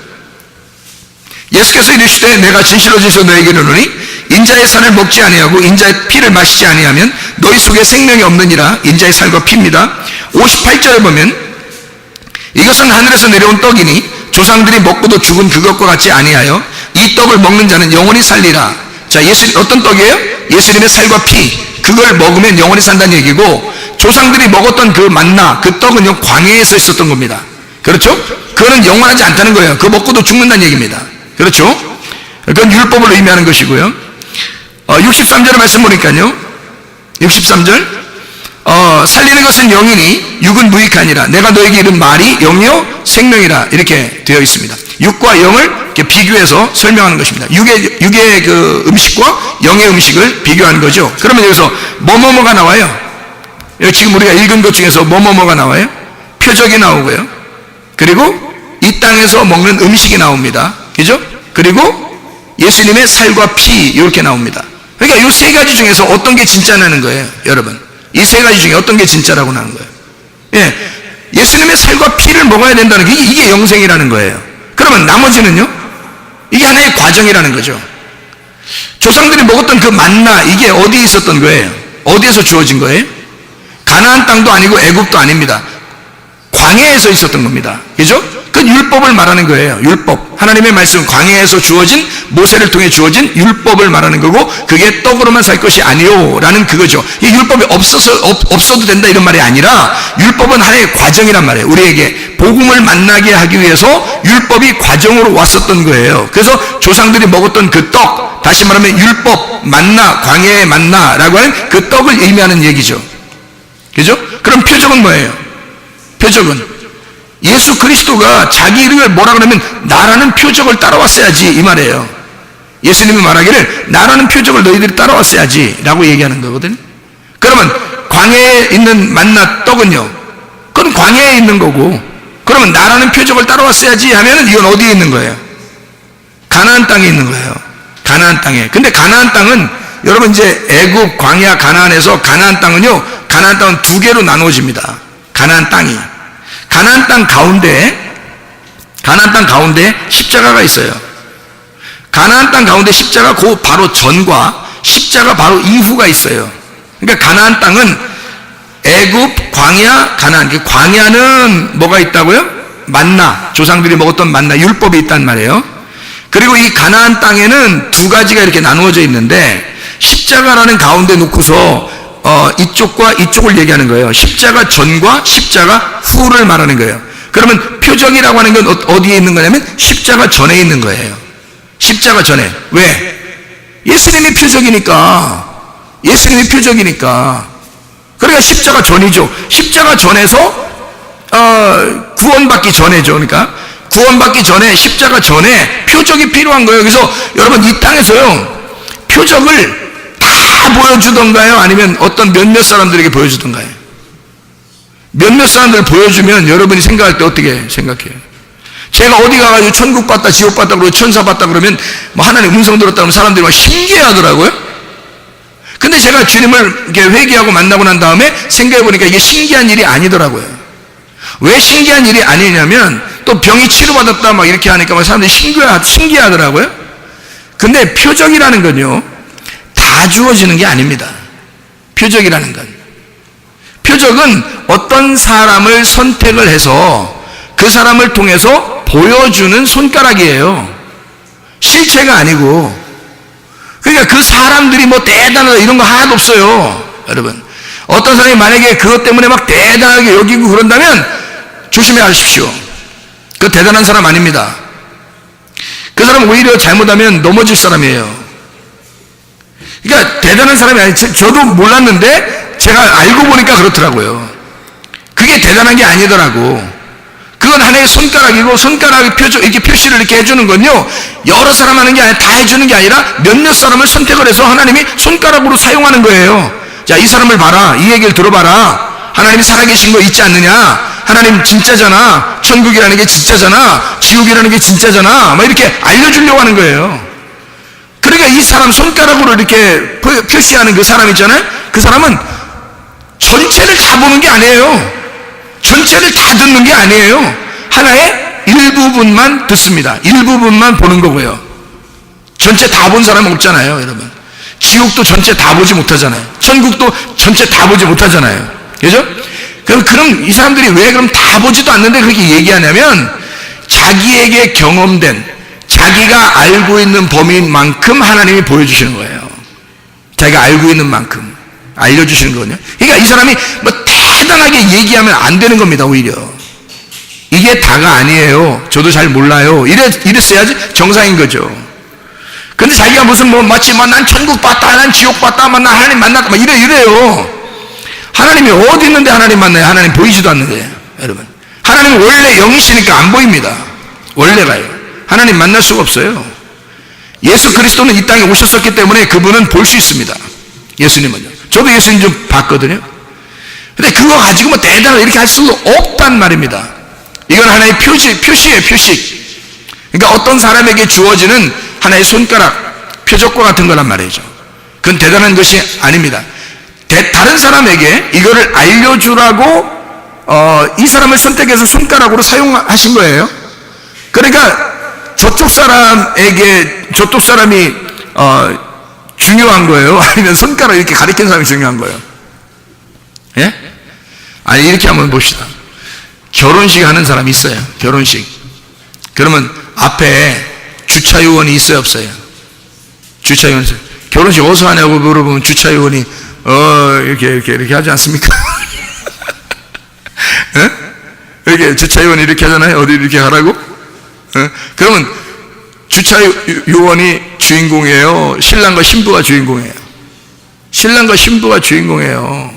예수께서 이르시되 내가 진실로 진실로 너에게 이르노니 인자의 살을 먹지 아니하고 인자의 피를 마시지 아니하면 너희 속에 생명이 없느니라. 인자의 살과 피입니다. 58절에 보면 이것은 하늘에서 내려온 떡이니 조상들이 먹고도 죽은 그것과 같이 아니하여 이 떡을 먹는 자는 영원히 살리라. 자, 어떤 떡이에요? 예수님의 살과 피, 그걸 먹으면 영원히 산다는 얘기고, 조상들이 먹었던 그 만나, 그 떡은요 광야에서 있었던 겁니다. 그렇죠? 그거는 영원하지 않다는 거예요. 그거 먹고도 죽는다는 얘기입니다. 그렇죠? 그건 율법을 의미하는 것이고요. 63절의 말씀 보니까요, 63절, 살리는 것은 영이니 육은 무익하니라. 내가 너에게 이른 말이 영이요 생명이라. 이렇게 되어 있습니다. 육과 영을 이렇게 비교해서 설명하는 것입니다. 육의 그 음식과 영의 음식을 비교하는 거죠. 그러면 여기서 뭐뭐뭐가 나와요. 지금 우리가 읽은 것 중에서 뭐뭐뭐가 나와요. 표적이 나오고요. 그리고 이 땅에서 먹는 음식이 나옵니다. 그죠? 그리고 예수님의 살과 피, 이렇게 나옵니다. 그러니까 이 세 가지 중에서 어떤 게 진짜라는 거예요, 여러분. 이 세 가지 중에 어떤 게 진짜라고 하는 거예요. 예, 예수님의 살과 피를 먹어야 된다는 게 이게 영생이라는 거예요. 그러면 나머지는요, 이게 하나의 과정이라는 거죠. 조상들이 먹었던 그 만나, 이게 어디에 있었던 거예요? 어디에서 주어진 거예요? 가나안 땅도 아니고 애굽도 아닙니다. 광야에서 있었던 겁니다. 그죠? 그 율법을 말하는 거예요. 율법. 하나님의 말씀, 광야에서 주어진, 모세를 통해 주어진 율법을 말하는 거고, 그게 떡으로만 살 것이 아니요 라는 그거죠. 이 율법이 없어도 된다 이런 말이 아니라 율법은 하나의 과정이란 말이에요. 우리에게 복음을 만나게 하기 위해서 율법이 과정으로 왔었던 거예요. 그래서 조상들이 먹었던 그 떡, 다시 말하면 율법, 만나, 광야의 만나라고 하는 그 떡을 의미하는 얘기죠. 그죠? 그럼 표적은 뭐예요? 표적은 예수 그리스도가 자기 이름을 뭐라 그러면 나라는 표적을 따라왔어야지 이 말이에요. 예수님이 말하기를 나라는 표적을 너희들이 따라왔어야지 라고 얘기하는 거거든요. 그러면 광야에 있는 만나 떡은요, 그건 광야에 있는 거고, 그러면 나라는 표적을 따라왔어야지 하면은 이건 어디에 있는 거예요? 가나안 땅에 있는 거예요. 가나안 땅에. 근데 가나안 땅은 여러분 이제 애굽, 광야, 가나안에서 가나안 땅은요, 가나안 땅은 두 개로 나누어집니다. 가나안 땅이. 가나안 땅 가운데 십자가가 있어요. 가나안 땅 가운데 십자가 그 바로 전과 십자가 바로 이후가 있어요. 그러니까 가나안 땅은 애굽, 광야, 가나안. 그 광야는 뭐가 있다고요? 만나, 조상들이 먹었던 만나, 율법이 있단 말이에요. 그리고 이 가나안 땅에는 두 가지가 이렇게 나누어져 있는데 십자가라는 가운데 놓고서 이쪽과 이쪽을 얘기하는 거예요. 십자가 전과 십자가 후를 말하는 거예요. 그러면 표적이라고 하는 건 어디에 있는 거냐면 십자가 전에 있는 거예요. 십자가 전에. 왜? 예수님이 표적이니까. 예수님이 표적이니까. 그러니까 십자가 전이죠. 십자가 전에서 구원받기 전에죠. 그러니까 구원받기 전에, 십자가 전에 표적이 필요한 거예요. 그래서 여러분 이 땅에서요, 표적을 다 보여주던가요? 아니면 어떤 몇몇 사람들에게 보여주던가요? 몇몇 사람들 보여주면 여러분이 생각할 때 어떻게 생각해요? 제가 어디 가가지고 천국 봤다, 지옥 봤다, 그러고 천사 봤다 그러면 뭐 하나님 음성 들었다 그러면 사람들이 막 신기해 하더라고요. 근데 제가 주님을 이렇게 회개하고 만나고 난 다음에 생각해 보니까 이게 신기한 일이 아니더라고요. 왜 신기한 일이 아니냐면 또 병이 치료받았다 막 이렇게 하니까 막 사람들이 신기하더라고요. 근데 표적이라는 건요, 다 주어지는 게 아닙니다. 표적이라는 건. 표적은 어떤 사람을 선택을 해서 그 사람을 통해서 보여주는 손가락이에요. 실체가 아니고. 그러니까 그 사람들이 뭐 대단하다 이런 거 하나도 없어요. 여러분. 어떤 사람이 만약에 그것 때문에 막 대단하게 여기고 그런다면 조심해 하십시오. 그 대단한 사람 아닙니다. 그 사람은 오히려 잘못하면 넘어질 사람이에요. 그러니까 대단한 사람이 아니, 저도 몰랐는데 제가 알고 보니까 그렇더라고요. 그게 대단한 게 아니더라고. 그건 하나의 손가락이고, 손가락의 이렇게 표시를 이렇게 해주는 건요, 여러 사람 하는 게 아니라 다 해주는 게 아니라 몇몇 사람을 선택을 해서 하나님이 손가락으로 사용하는 거예요. 자, 이 사람을 봐라. 이 얘기를 들어봐라. 하나님이 살아계신 거 있지 않느냐? 하나님 진짜잖아. 천국이라는 게 진짜잖아. 지옥이라는 게 진짜잖아. 막 이렇게 알려주려고 하는 거예요. 그러니까 이 사람 손가락으로 이렇게 표시하는 그 사람 있잖아요. 그 사람은 전체를 다 보는 게 아니에요. 전체를 다 듣는 게 아니에요. 하나의 일부분만 듣습니다. 일부분만 보는 거고요. 전체 다 본 사람은 없잖아요, 여러분. 지옥도 전체 다 보지 못하잖아요. 천국도 전체 다 보지 못하잖아요. 그죠? 그럼 이 사람들이 왜 그럼 다 보지도 않는데 그렇게 얘기하냐면, 자기에게 경험된, 자기가 알고 있는 범위인 만큼 하나님이 보여주시는 거예요. 자기가 알고 있는 만큼 알려주시는 거거든요. 그러니까 이 사람이 뭐 대단하게 얘기하면 안 되는 겁니다. 오히려 이게 다가 아니에요. 저도 잘 몰라요. 이랬어야지 정상인 거죠. 근데 자기가 무슨 뭐 마치 난 천국 봤다, 난 지옥 봤다, 난 하나님 만났다, 막 이래요. 하나님이 어디 있는데 하나님 만나요? 하나님 보이지도 않는데, 여러분. 하나님은 원래 영이시니까 안 보입니다. 원래가요. 하나님 만날 수가 없어요. 예수 그리스도는 이 땅에 오셨었기 때문에 그분은 볼 수 있습니다. 예수님은요. 저도 예수님 좀 봤거든요. 근데 그거 가지고 뭐 대단하게 이렇게 할 수도 없단 말입니다. 이건 하나의 표시예요, 표식. 그러니까 어떤 사람에게 주어지는 하나의 손가락, 표적과 같은 거란 말이죠. 그건 대단한 것이 아닙니다. 다른 사람에게 이거를 알려주라고 이 사람을 선택해서 손가락으로 사용하신 거예요. 그러니까 저쪽 사람이 중요한 거예요? 아니면 손가락 이렇게 가리킨 사람이 중요한 거예요? 예? 아니, 이렇게 한번 봅시다. 결혼식 하는 사람이 있어요. 결혼식. 그러면 앞에 주차요원이 있어요, 없어요? 주차요원이 있어요. 결혼식 어디서 하냐고 물어보면 이렇게 하지 않습니까? 예? 이렇게 주차요원이 이렇게 하잖아요. 어디 이렇게 가라고? 그러면 주차요원이 주인공이에요? 신랑과 신부가 주인공이에요? 신랑과 신부가 주인공이에요.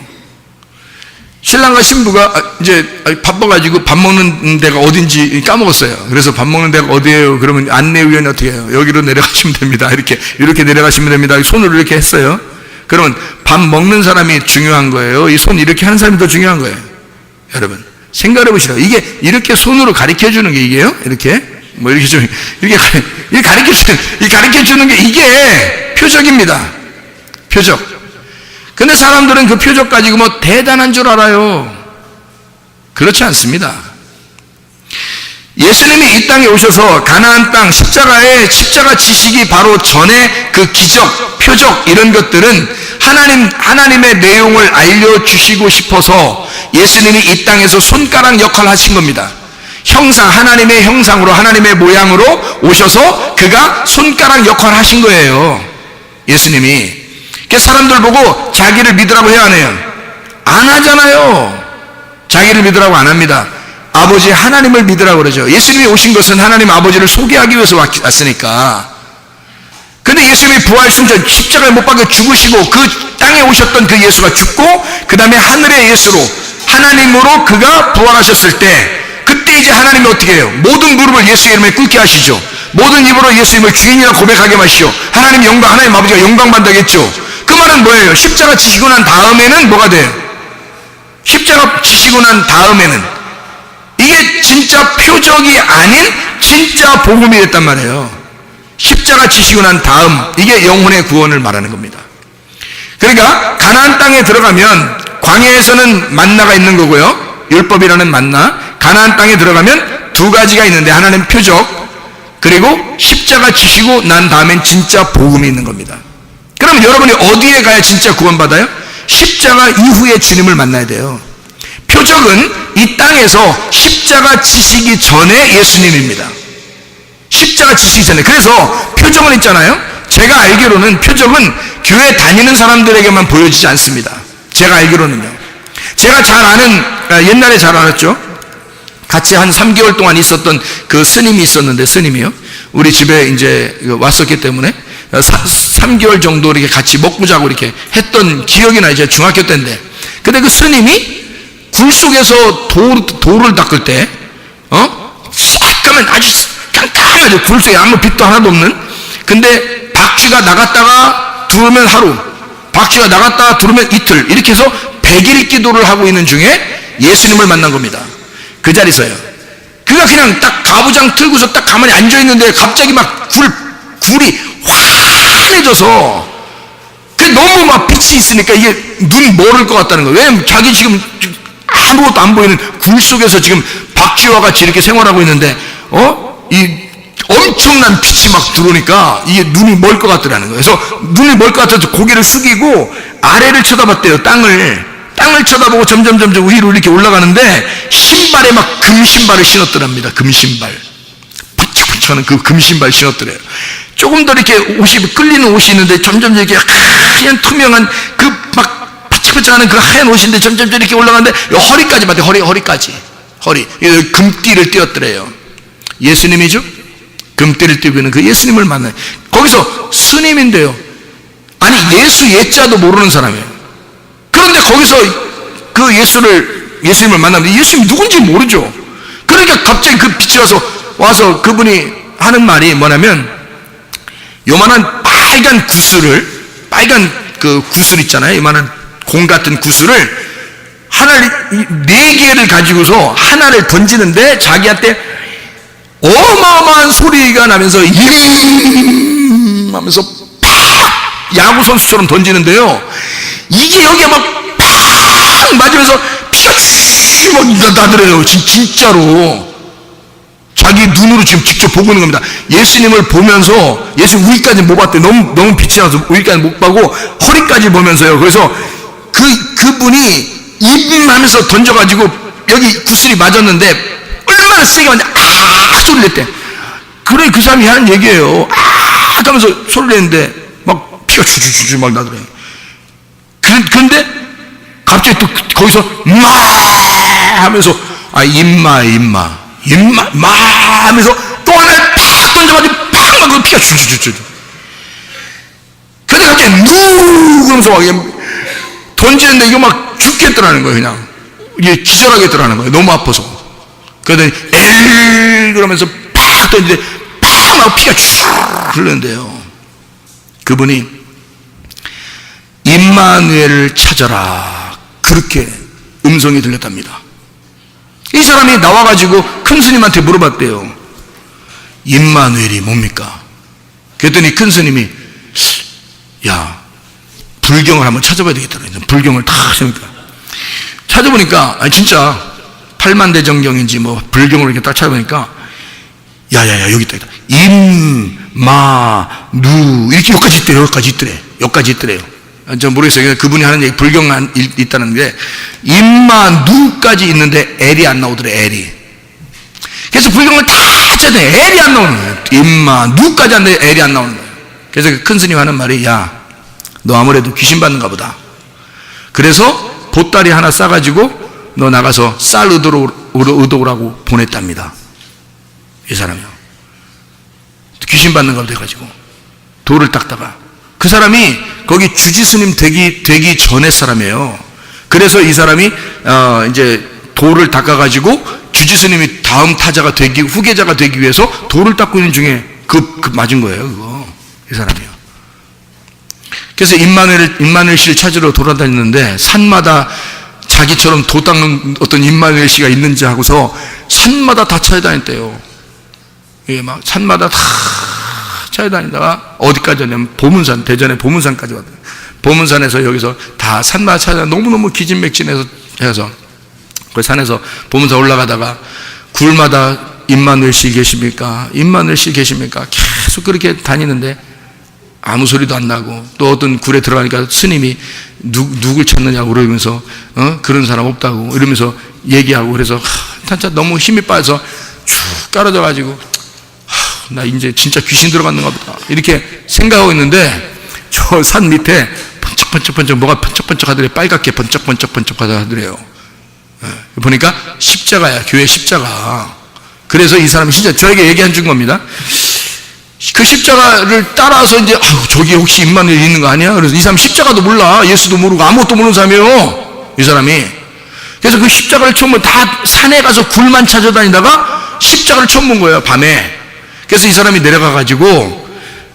신랑과 신부가 이제 바빠가지고 밥 먹는 데가 어딘지 까먹었어요. 그래서 밥 먹는 데가 어디예요? 그러면 안내위원이 어떻게 해요? 여기로 내려가시면 됩니다. 이렇게 내려가시면 됩니다. 손으로 이렇게 했어요. 그러면 밥 먹는 사람이 중요한 거예요? 이 손 이렇게 하는 사람이 더 중요한 거예요? 여러분 생각해 보시라고. 이게 이렇게 손으로 가르쳐 주는 게 이게요? 이렇게 뭐 이렇게 좀 이렇게 가르쳐 주는 게 이게 표적입니다. 표적. 근데 사람들은 그 표적 가지고 뭐 대단한 줄 알아요. 그렇지 않습니다. 예수님이 이 땅에 오셔서 가나안 땅 십자가 지시기 바로 전에 그 기적, 표적 이런 것들은 하나님의 내용을 알려주시고 싶어서 예수님이 이 땅에서 손가락 역할을 하신 겁니다. 하나님의 형상으로 하나님의 모양으로 오셔서 그가 손가락 역할을 하신 거예요. 예수님이. 그래서 사람들 보고 자기를 믿으라고 해야 하네요. 안 하잖아요. 자기를 믿으라고 안 합니다. 아버지 하나님을 믿으라고 그러죠. 예수님이 오신 것은 하나님 아버지를 소개하기 위해서 왔으니까. 근데 예수님이 부활 순전 십자가에 못 박혀 죽으시고 그 땅에 오셨던 그 예수가 죽고 그 다음에 하늘의 예수로 하나님으로 그가 부활하셨을 때 그때 이제 하나님이 어떻게 해요? 모든 무릎을 예수의 이름에 꿇게 하시죠. 모든 입으로 예수님을 주인이라 고백하게 하시죠. 하나님 영광, 하나님 아버지가 영광 받다겠죠. 그 말은 뭐예요? 십자가 지시고 난 다음에는 뭐가 돼요? 십자가 지시고 난 다음에는 이게 진짜 표적이 아닌 진짜 복음이 됐단 말이에요. 십자가 지시고 난 다음 이게 영혼의 구원을 말하는 겁니다. 그러니까 가나안 땅에 들어가면 광야에서는 만나가 있는 거고요. 율법이라는 만나. 가나안 땅에 들어가면 두 가지가 있는데 하나는 표적 그리고 십자가 지시고 난 다음엔 진짜 복음이 있는 겁니다. 그럼 여러분이 어디에 가야 진짜 구원받아요? 십자가 이후에 주님을 만나야 돼요. 표적은 이 땅에서 십자가 지시기 전에 예수님입니다. 십자가 지시기 전에. 그래서 표적은 있잖아요. 제가 알기로는 표적은 교회 다니는 사람들에게만 보여지지 않습니다. 제가 알기로는요. 제가 잘 아는, 옛날에 잘 알았죠. 같이 한 3개월 동안 있었던 그 스님이 있었는데, 스님이요. 우리 집에 이제 왔었기 때문에 3개월 정도 이렇게 같이 먹고 자고 이렇게 했던 기억이 나요. 제가 중학교 때인데. 근데 그 스님이 굴 속에서 돌을 닦을 때, 싹가면 아주 깜깜하죠. 굴 속에 아무 빛도 하나도 없는. 근데 박쥐가 나갔다가 들어오면 하루, 박쥐가 나갔다가 들어오면 이틀, 이렇게 해서 100일 기도를 하고 있는 중에 예수님을 만난 겁니다. 그 자리에서요. 그가 그냥 딱 가부장 틀고서 딱 가만히 앉아있는데 갑자기 막 굴이 환해져서 너무 막 빛이 있으니까 이게 눈이 멀을 것 같다는 거예요. 왜냐면 자기 지금 아무것도 안 보이는 굴 속에서 지금 박쥐와 같이 이렇게 생활하고 있는데 이 엄청난 빛이 막 들어오니까 이게 눈이 멀 것 같더라는 거예요. 그래서 눈이 멀 것 같아서 고개를 숙이고 아래를 쳐다봤대요. 땅을 쳐다보고 점점 위로 이렇게 올라가는데 신발에 막 금신발을 신었더랍니다. 금신발. 푸짝푸짝하는 그 금신발 신었더래요. 조금 더 이렇게 옷이 끌리는 옷이 있는데 점점 이렇게 하얀 투명한 그 막 푸짝푸짝하는 그 하얀 옷인데 점점 이렇게 올라가는데 허리까지 맞대. 허리 금띠를 띄었더래요. 예수님이죠? 금띠를 띄고 있는 그 예수님을 만나요. 거기서 스님인데요. 아니 예수 예자도 모르는 사람이에요. 그런데 거기서 그 예수님을 만나면 예수님이 누군지 모르죠. 그러니까 갑자기 그 빛이 와서 그분이 하는 말이 뭐냐면 요만한 빨간 그 구슬 있잖아요. 요만한 공 같은 구슬을 하나를 4개를 가지고서 하나를 던지는데 자기한테 어마어마한 소리가 나면서 임 하면서 팍 야구 선수처럼 던지는데요. 이게 여기에 막 팍 맞으면서 피가 막 나더래요. 진짜로. 자기 눈으로 지금 직접 보고 있는 겁니다. 예수님을 보면서 예수님 위까지 못 봤대. 너무 빛이 나서 위까지 못 보고 허리까지 보면서요. 그래서 그분이 임 하면서 던져가지고 여기 구슬이 맞았는데 얼마나 세게 맞냐 소리를 냈대. 그래 그 사람이 하는 얘기예요. 하면서 소리를 냈는데 막 피가 주주주주 막 나더래요. 그런데 갑자기 또 거기서 하면서 임마 하면서 또 하나를 팍 던져가지고 팍 막 피가 줄줄줄줄. 근데 갑자기 그러면서 막 던지는데 이거 막 죽겠더라는 거예요. 그냥 이게 기절하겠더라는 거예요. 너무 아파서. 그러더니 그러면서 팍 던지는데 팍 막 피가 쭉 흐르는데요. 그분이 임마누엘을 찾아라, 그렇게 음성이 들렸답니다. 이 사람이 나와가지고 큰 스님한테 물어봤대요. 임마누엘이 뭡니까? 그랬더니 큰 스님이, 야, 불경을 한번 찾아봐야 되겠다. 불경을 다 찾아보니까 진짜 팔만대정경인지 뭐 불경을 이렇게 딱 찾아보니까 야야야 여기 있다. 임마누 이렇게 여기까지 있더래. 여기까지 있더래요. 저 모르겠어요. 그분이 하는 얘기 불경 있다는 게 임마누까지 있는데 L이 안 나오더래. L이. 그래서 불경을 다 찾았는데 L이 안 나오는 거예요. 임마누까지 하는데 L이 안 나오는 거예요. 그래서 그 큰 스님 하는 말이, 야, 너 아무래도 귀신 받는가 보다. 그래서 보따리 하나 싸가지고 너 나가서 쌀 얻어오라고 보냈답니다. 이 사람이요. 귀신 받는가 보다 해가지고 돌을 닦다가, 그 사람이 거기 주지스님 되기 전에 사람이에요. 그래서 이 사람이 이제 돌을 닦아가지고 주지스님이 다음 타자가 후계자가 되기 위해서 돌을 닦고 있는 중에 그 맞은 거예요. 그거 이 사람이요. 그래서 임마누엘 씨를 찾으러 돌아다녔는데 산마다 자기처럼 도 닦는 어떤 임마누엘 씨가 있는지 하고서 산마다 다 찾아다녔대요. 예, 막 산마다 다 찾아다니다가 어디까지 왔냐면 보문산, 대전의 보문산까지 왔대요. 보문산에서 여기서 다 산마다 찾아 너무너무 기진맥진해서 해서 그 산에서 보문산 올라가다가 굴마다 임마누엘 씨 계십니까? 임마누엘 씨 계십니까? 계속 그렇게 다니는데 아무 소리도 안 나고, 또 어떤 굴에 들어가니까 스님이 누굴 찾느냐고 그러면서 그런 사람 없다고 이러면서 얘기하고, 그래서 진짜 너무 힘이 빠져서 쭉 떨어져 가지고 나 이제 진짜 귀신 들어갔는가 보다 이렇게 생각하고 있는데 저 산 밑에 번쩍번쩍 뭐가 번쩍번쩍 하더래요. 빨갛게 번쩍번쩍 하더래요. 보니까 십자가야, 교회 십자가. 그래서 이 사람이 진짜 저에게 얘기해 준 겁니다. 그 십자가를 따라서 이제 저기 혹시 임마누엘 있는 거 아니야? 그래서 이 사람 십자가도 몰라, 예수도 모르고 아무것도 모르는 사람이에요, 이 사람이. 그래서 그 십자가를 처음 다 산에 가서 굴만 찾아다니다가 십자가를 처음 본 거예요, 밤에. 그래서 이 사람이 내려가가지고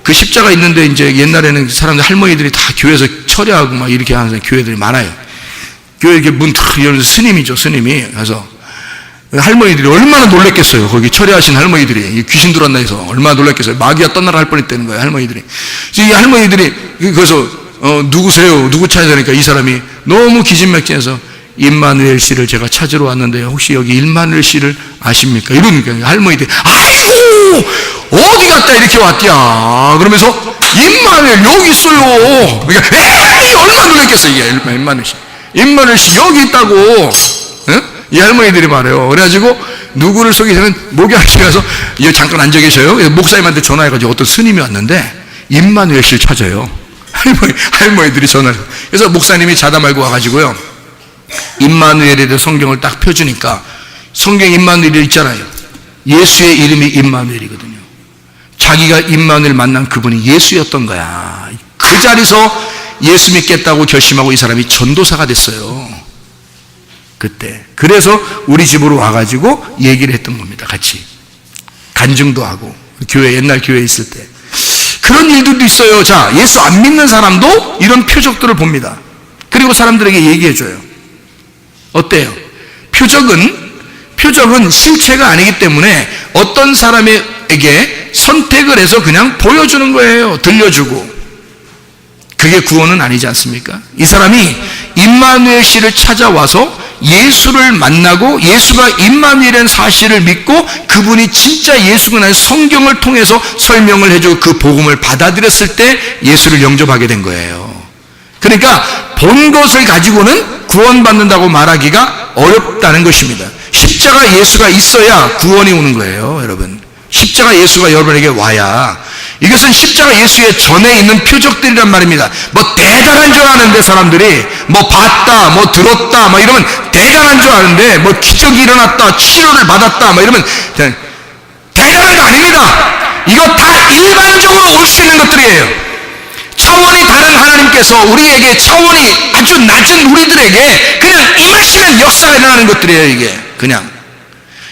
그 십자가 있는데, 이제 옛날에는 사람들, 할머니들이 다 교회에서 철야하고 막 이렇게 하는 교회들이 많아요. 교회 이렇게 문 탁 열어서 스님이죠, 스님이. 그래서 할머니들이 얼마나 놀랬겠어요. 거기 철야하신 할머니들이 귀신 들어왔나 해서 얼마나 놀랬겠어요. 마귀가 떠나라 할 뻔했다는 거예요, 할머니들이. 이 할머니들이 그래서 누구세요? 누구 찾아다니까 이 사람이 너무 기진맥진해서 임마누엘 씨를 제가 찾으러 왔는데요, 혹시 여기 임마누엘 씨를 아십니까? 이러니까 할머니들이 아이고 어디 갔다 이렇게 왔디야 그러면서 임마누엘 여기 있어요. 그러니까 에이 얼마나 놀랬겠어요. 이게 임마누엘 씨 여기 있다고. 응? 이 할머니들이 말해요. 그래가지고 누구를 속이냐면 목욕하시고 가서 잠깐 앉아 계셔요. 목사님한테 전화해가지고 어떤 스님이 왔는데 임마누엘 씨를 찾아요. 할머니들이 전화를. 그래서 목사님이 자다 말고 와가지고요, 임마누엘에 대해 성경을 딱 펴주니까 성경 임마누엘이 있잖아요. 예수의 이름이 임마누엘이거든요. 자기가 임마누엘 만난 그분이 예수였던 거야. 그 자리에서 예수 믿겠다고 결심하고 이 사람이 전도사가 됐어요, 그때. 그래서 우리 집으로 와가지고 얘기를 했던 겁니다. 같이 간증도 하고, 교회, 옛날 교회에 있을 때 그런 일들도 있어요. 자, 예수 안 믿는 사람도 이런 표적들을 봅니다. 그리고 사람들에게 얘기해줘요. 어때요? 표적은 실체가 아니기 때문에 어떤 사람에게 선택을 해서 그냥 보여주는 거예요. 들려주고. 그게 구원은 아니지 않습니까? 이 사람이 임마누엘 씨를 찾아와서 예수를 만나고 예수가 임마누엘이라는 사실을 믿고 그분이 진짜 예수구나 해서 성경을 통해서 설명을 해주고 그 복음을 받아들였을 때 예수를 영접하게 된 거예요. 그러니까 본 것을 가지고는 구원받는다고 말하기가 어렵다는 것입니다. 십자가 예수가 있어야 구원이 오는 거예요, 여러분. 십자가 예수가 여러분에게 와야 이것은 십자가 예수의 전에 있는 표적들이란 말입니다. 뭐 대단한 줄 아는데 사람들이 뭐 봤다, 뭐 들었다, 뭐 이러면 대단한 줄 아는데 뭐 기적이 일어났다, 치료를 받았다, 뭐 이러면 대단한 거 아닙니다. 이거 다 일반적으로 올 수 있는 것들이에요. 차원이 다른 하나님께서 우리에게 차원이 아주 낮은 우리들에게 그냥 임하시는 역사가 일어나는 것들이에요. 이게 그냥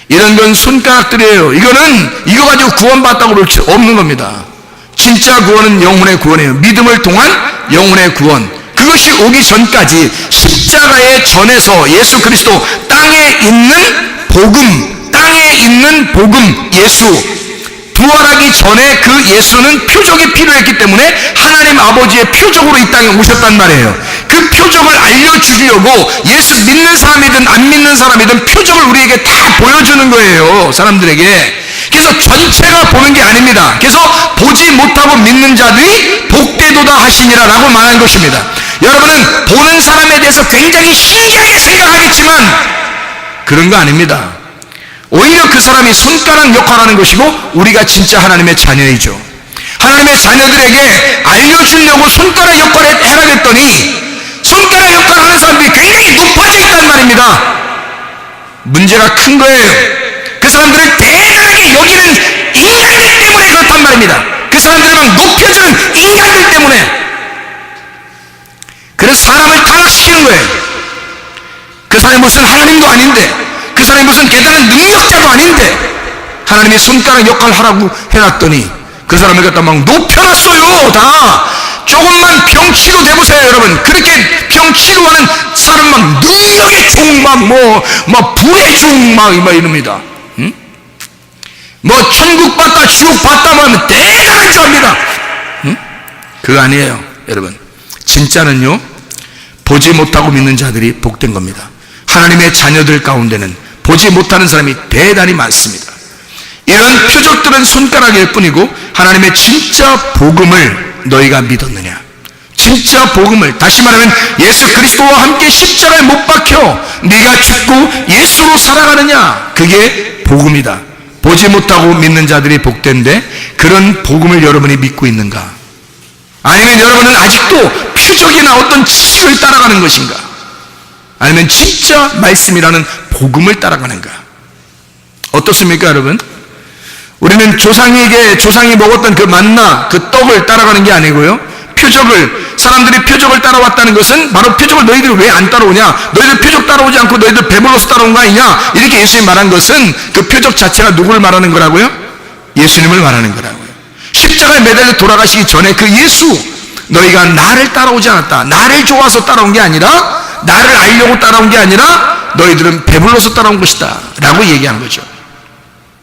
이런 건 손가락들이에요. 이거 가지고 구원받다고 그럴 수 없는 겁니다. 진짜 구원은 영혼의 구원이에요. 믿음을 통한 영혼의 구원. 그것이 오기 전까지 십자가의 전에서 예수 그리스도 땅에 있는 복음 예수 부활하기 전에 그 예수는 표적이 필요했기 때문에 하나님 아버지의 표적으로 이 땅에 오셨단 말이에요. 그 표적을 알려주려고 예수 믿는 사람이든 안 믿는 사람이든 표적을 우리에게 다 보여주는 거예요. 사람들에게. 그래서 전체가 보는 게 아닙니다. 그래서 보지 못하고 믿는 자들이 복되도다 하시니라 라고 말한 것입니다. 여러분은 보는 사람에 대해서 굉장히 신기하게 생각하겠지만 그런 거 아닙니다. 오히려 그 사람이 손가락 역할하는 것이고 우리가 진짜 하나님의 자녀이죠. 하나님의 자녀들에게 알려주려고 손가락 역할을 해야겠더니 손가락 역할하는 사람들이 굉장히 높아져 있단 말입니다. 문제가 큰 거예요. 그 사람들을 대단하게 여기는 인간들 때문에 그렇단 말입니다. 그 사람들을 막 높여주는 인간들 때문에. 그래서 사람을 타락시키는 거예요. 그 사람이 무슨 하나님도 아닌데, 그 사람이 무슨 대단한 능력자도 아닌데 하나님이 손가락 역할을 하라고 해놨더니 그 사람을 갖다 막 높여놨어요. 다 조금만 병치료 돼보세요. 여러분 그렇게 병치료하는 사람 막 능력의 종 막 불의 종 막 이럽니다. 응? 뭐 천국 봤다 지옥 봤다 하면 대단한 자입니다. 응? 그거 아니에요. 여러분 진짜는요 보지 못하고 믿는 자들이 복된 겁니다. 하나님의 자녀들 가운데는 보지 못하는 사람이 대단히 많습니다. 이런 표적들은 손가락일 뿐이고 하나님의 진짜 복음을 너희가 믿었느냐? 진짜 복음을, 다시 말하면 예수 그리스도와 함께 십자가에 못 박혀 네가 죽고 예수로 살아가느냐? 그게 복음이다. 보지 못하고 믿는 자들이 복된데 그런 복음을 여러분이 믿고 있는가? 아니면 여러분은 아직도 표적이나 어떤 지식을 따라가는 것인가? 아니면 진짜 말씀이라는 복음을 따라가는가? 어떻습니까 여러분? 우리는 조상이 먹었던 그 만나 그 떡을 따라가는 게 아니고요, 사람들이 표적을 따라왔다는 것은 바로 표적을 너희들이 왜 안 따라오냐, 너희들 표적 따라오지 않고 너희들 배불러서 따라온 거 아니냐, 이렇게 예수님이 말한 것은 그 표적 자체가 누구를 말하는 거라고요? 예수님을 말하는 거라고요. 십자가에 매달려 돌아가시기 전에 그 예수, 너희가 나를 따라오지 않았다, 나를 좋아서 따라온 게 아니라, 나를 알려고 따라온 게 아니라 너희들은 배불러서 따라온 것이다 라고 얘기한 거죠.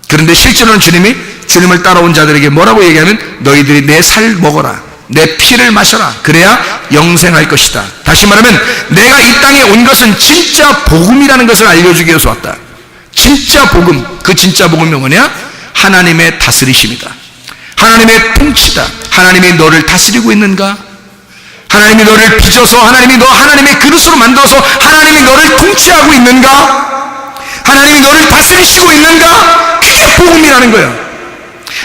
그런데 실제로는 주님이 주님을 따라온 자들에게 뭐라고 얘기하면 너희들이 내 살 먹어라, 내 피를 마셔라, 그래야 영생할 것이다. 다시 말하면 내가 이 땅에 온 것은 진짜 복음이라는 것을 알려주기 위해서 왔다. 진짜 복음, 그 진짜 복음이 뭐냐? 하나님의 다스리심이다. 하나님의 통치다. 하나님이 너를 다스리고 있는가? 하나님이 너를 빚어서 하나님이 너 하나님의 그릇으로 만들어서 하나님이 너를 통치하고 있는가? 하나님이 너를 다스리시고 있는가? 그게 복음이라는 거예요.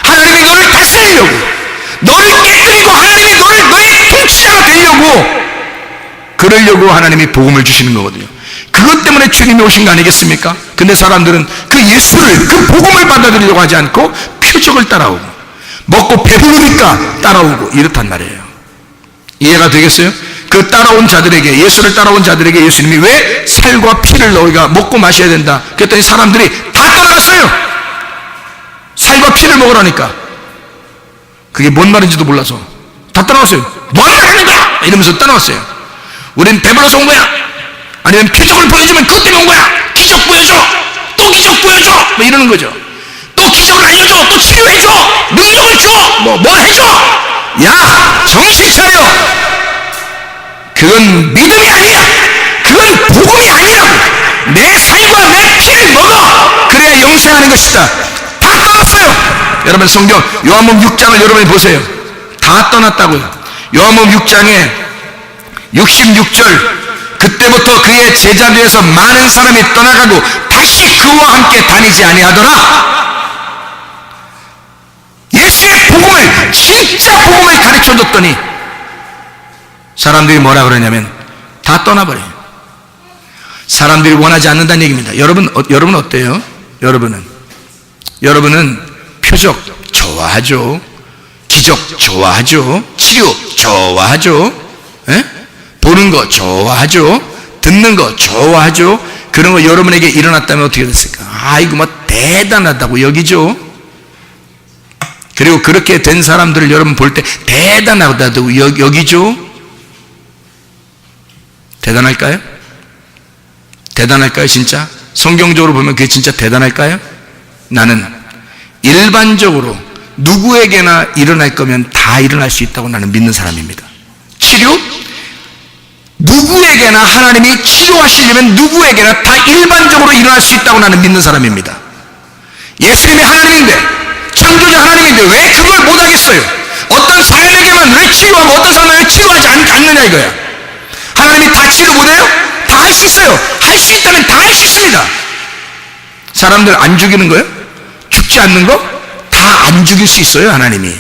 하나님이 너를 다스리려고, 너를 깨뜨리고 하나님이 너의 통치자가 되려고, 그러려고 하나님이 복음을 주시는 거거든요. 그것 때문에 주님이 오신 거 아니겠습니까? 근데 사람들은 그 예수를, 그 복음을 받아들이려고 하지 않고 표적을 따라오고, 먹고 배부르니까 따라오고 이렇단 말이에요. 이해가 되겠어요? 그 따라온 자들에게, 예수를 따라온 자들에게 예수님이 왜 살과 피를 너희가 먹고 마셔야 된다 그랬더니 사람들이 다 떠나갔어요. 살과 피를 먹으라니까. 그게 뭔 말인지도 몰라서 다 떠나갔어요. 뭐 하는 거야? 이러면서 떠나갔어요. 우린 배불러서 온 거야, 아니면 표적을 보여주면 그것 때문에 온 거야, 기적 보여줘, 또 기적 보여줘, 뭐 이러는 거죠. 또 기적을 알려줘, 또 치료해줘, 능력을 줘, 뭐 해줘. 야, 정신 차려. 그건 믿음이 아니야. 그건 복음이 아니라고. 내 살과 내 피를 먹어, 그래야 영생하는 것이다. 다 떠났어요. 여러분 성경 요한복음 6장을 여러분이 보세요. 다 떠났다고요. 요한복음 6장에 66절, 그때부터 그의 제자들에서 많은 사람이 떠나가고 다시 그와 함께 다니지 아니하더라. 예수의 복음을 사람들 진짜 복음을 가르쳐줬더니 사람들이 뭐라 그러냐면 다 떠나버려요. 사람들이 원하지 않는다는 얘기입니다. 여러분 어때요? 여러분은 표적 좋아하죠. 기적 좋아하죠. 치료 좋아하죠. 에? 보는 거 좋아하죠. 듣는 거 좋아하죠. 그런 거 여러분에게 일어났다면 어떻게 됐을까? 이거 뭐 대단하다고 여기죠. 그리고 그렇게 된 사람들을 여러분 볼 때 대단하다고 여기죠. 대단할까요? 대단할까요 진짜? 성경적으로 보면 그게 진짜 대단할까요? 나는 일반적으로 누구에게나 일어날 거면 다 일어날 수 있다고 나는 믿는 사람입니다. 치료? 누구에게나 하나님이 치료하시려면 누구에게나 다 일반적으로 일어날 수 있다고 나는 믿는 사람입니다. 예수님이 하나님인데, 창조자 하나님인데 왜 그걸 못하겠어요? 어떤 사람에게만 왜 치료하고 어떤 사람은 왜 치료하지 않느냐 이거야. 하나님이 다 치료 못해요? 다 할 수 있어요. 할 수 있다면 다 할 수 있습니다. 사람들 안 죽이는 거예요? 죽지 않는 거? 다 안 죽일 수 있어요 하나님이.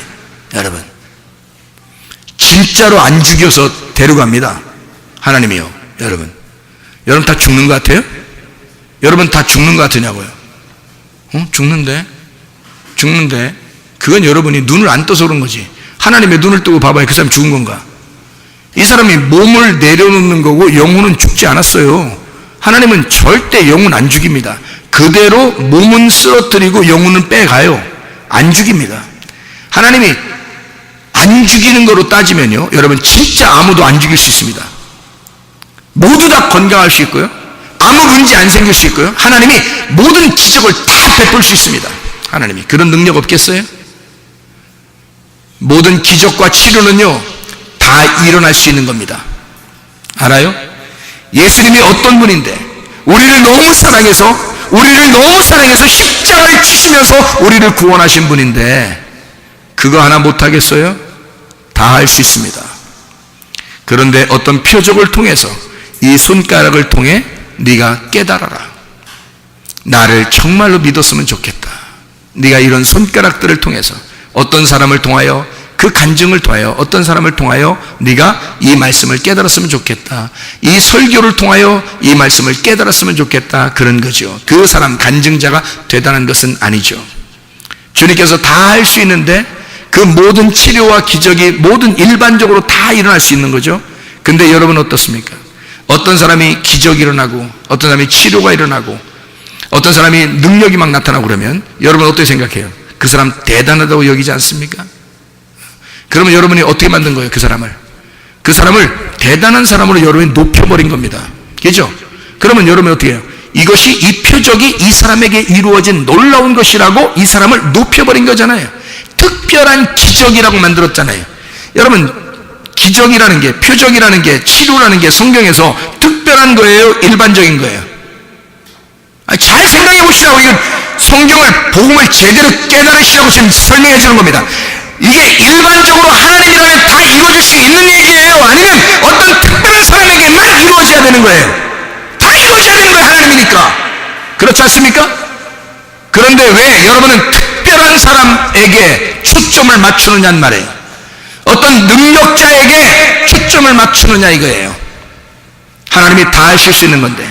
여러분 진짜로 안 죽여서 데려갑니다 하나님이요. 여러분 다 죽는 것 같아요? 여러분 다 죽는 것 같으냐고요? 죽는데 그건 여러분이 눈을 안 떠서 그런 거지. 하나님의 눈을 뜨고 봐봐요. 그 사람이 죽은 건가? 이 사람이 몸을 내려놓는 거고 영혼은 죽지 않았어요. 하나님은 절대 영혼 안 죽입니다. 그대로 몸은 쓰러뜨리고 영혼은 빼가요. 안 죽입니다. 하나님이 안 죽이는 거로 따지면요, 여러분 진짜 아무도 안 죽일 수 있습니다. 모두 다 건강할 수 있고요, 아무 문제 안 생길 수 있고요, 하나님이 모든 기적을 다 베풀 수 있습니다. 하나님이 그런 능력 없겠어요? 모든 기적과 치료는요 다 일어날 수 있는 겁니다. 알아요? 예수님이 어떤 분인데 우리를 너무 사랑해서 십자가를 지시면서 우리를 구원하신 분인데 그거 하나 못하겠어요? 다 할 수 있습니다. 그런데 어떤 표적을 통해서 이 손가락을 통해 네가 깨달아라. 나를 정말로 믿었으면 좋겠다. 네가 이런 손가락들을 통해서 어떤 사람을 통하여 그 간증을 통하여 어떤 사람을 통하여 네가 이 말씀을 깨달았으면 좋겠다. 이 설교를 통하여 이 말씀을 깨달았으면 좋겠다. 그런 거죠. 그 사람 간증자가 대단한 것은 아니죠. 주님께서 다 할 수 있는데 그 모든 치료와 기적이 모든 일반적으로 다 일어날 수 있는 거죠. 근데 여러분 어떻습니까? 어떤 사람이 기적이 일어나고 어떤 사람이 치료가 일어나고 어떤 사람이 능력이 막 나타나고 그러면 여러분 어떻게 생각해요? 그 사람 대단하다고 여기지 않습니까? 그러면 여러분이 어떻게 만든 거예요? 그 사람을 대단한 사람으로 여러분이 높여버린 겁니다. 그죠? 그러면 여러분이 어떻게 해요? 이것이 이 표적이 이 사람에게 이루어진 놀라운 것이라고 이 사람을 높여버린 거잖아요. 특별한 기적이라고 만들었잖아요. 여러분 기적이라는 게, 표적이라는 게, 치료라는 게 성경에서 특별한 거예요? 일반적인 거예요? 잘 생각해 보시라고. 이건 성경을, 복음을 제대로 깨달으시라고 지금 설명해 주는 겁니다. 이게 일반적으로 하나님이라면 다 이루어질 수 있는 얘기예요? 아니면 어떤 특별한 사람에게만 이루어져야 되는 거예요? 다 이루어져야 되는 거예요, 하나님이니까. 그렇지 않습니까? 그런데 왜 여러분은 특별한 사람에게 초점을 맞추느냐는 말이에요. 어떤 능력자에게 초점을 맞추느냐 이거예요. 하나님이 다 하실 수 있는 건데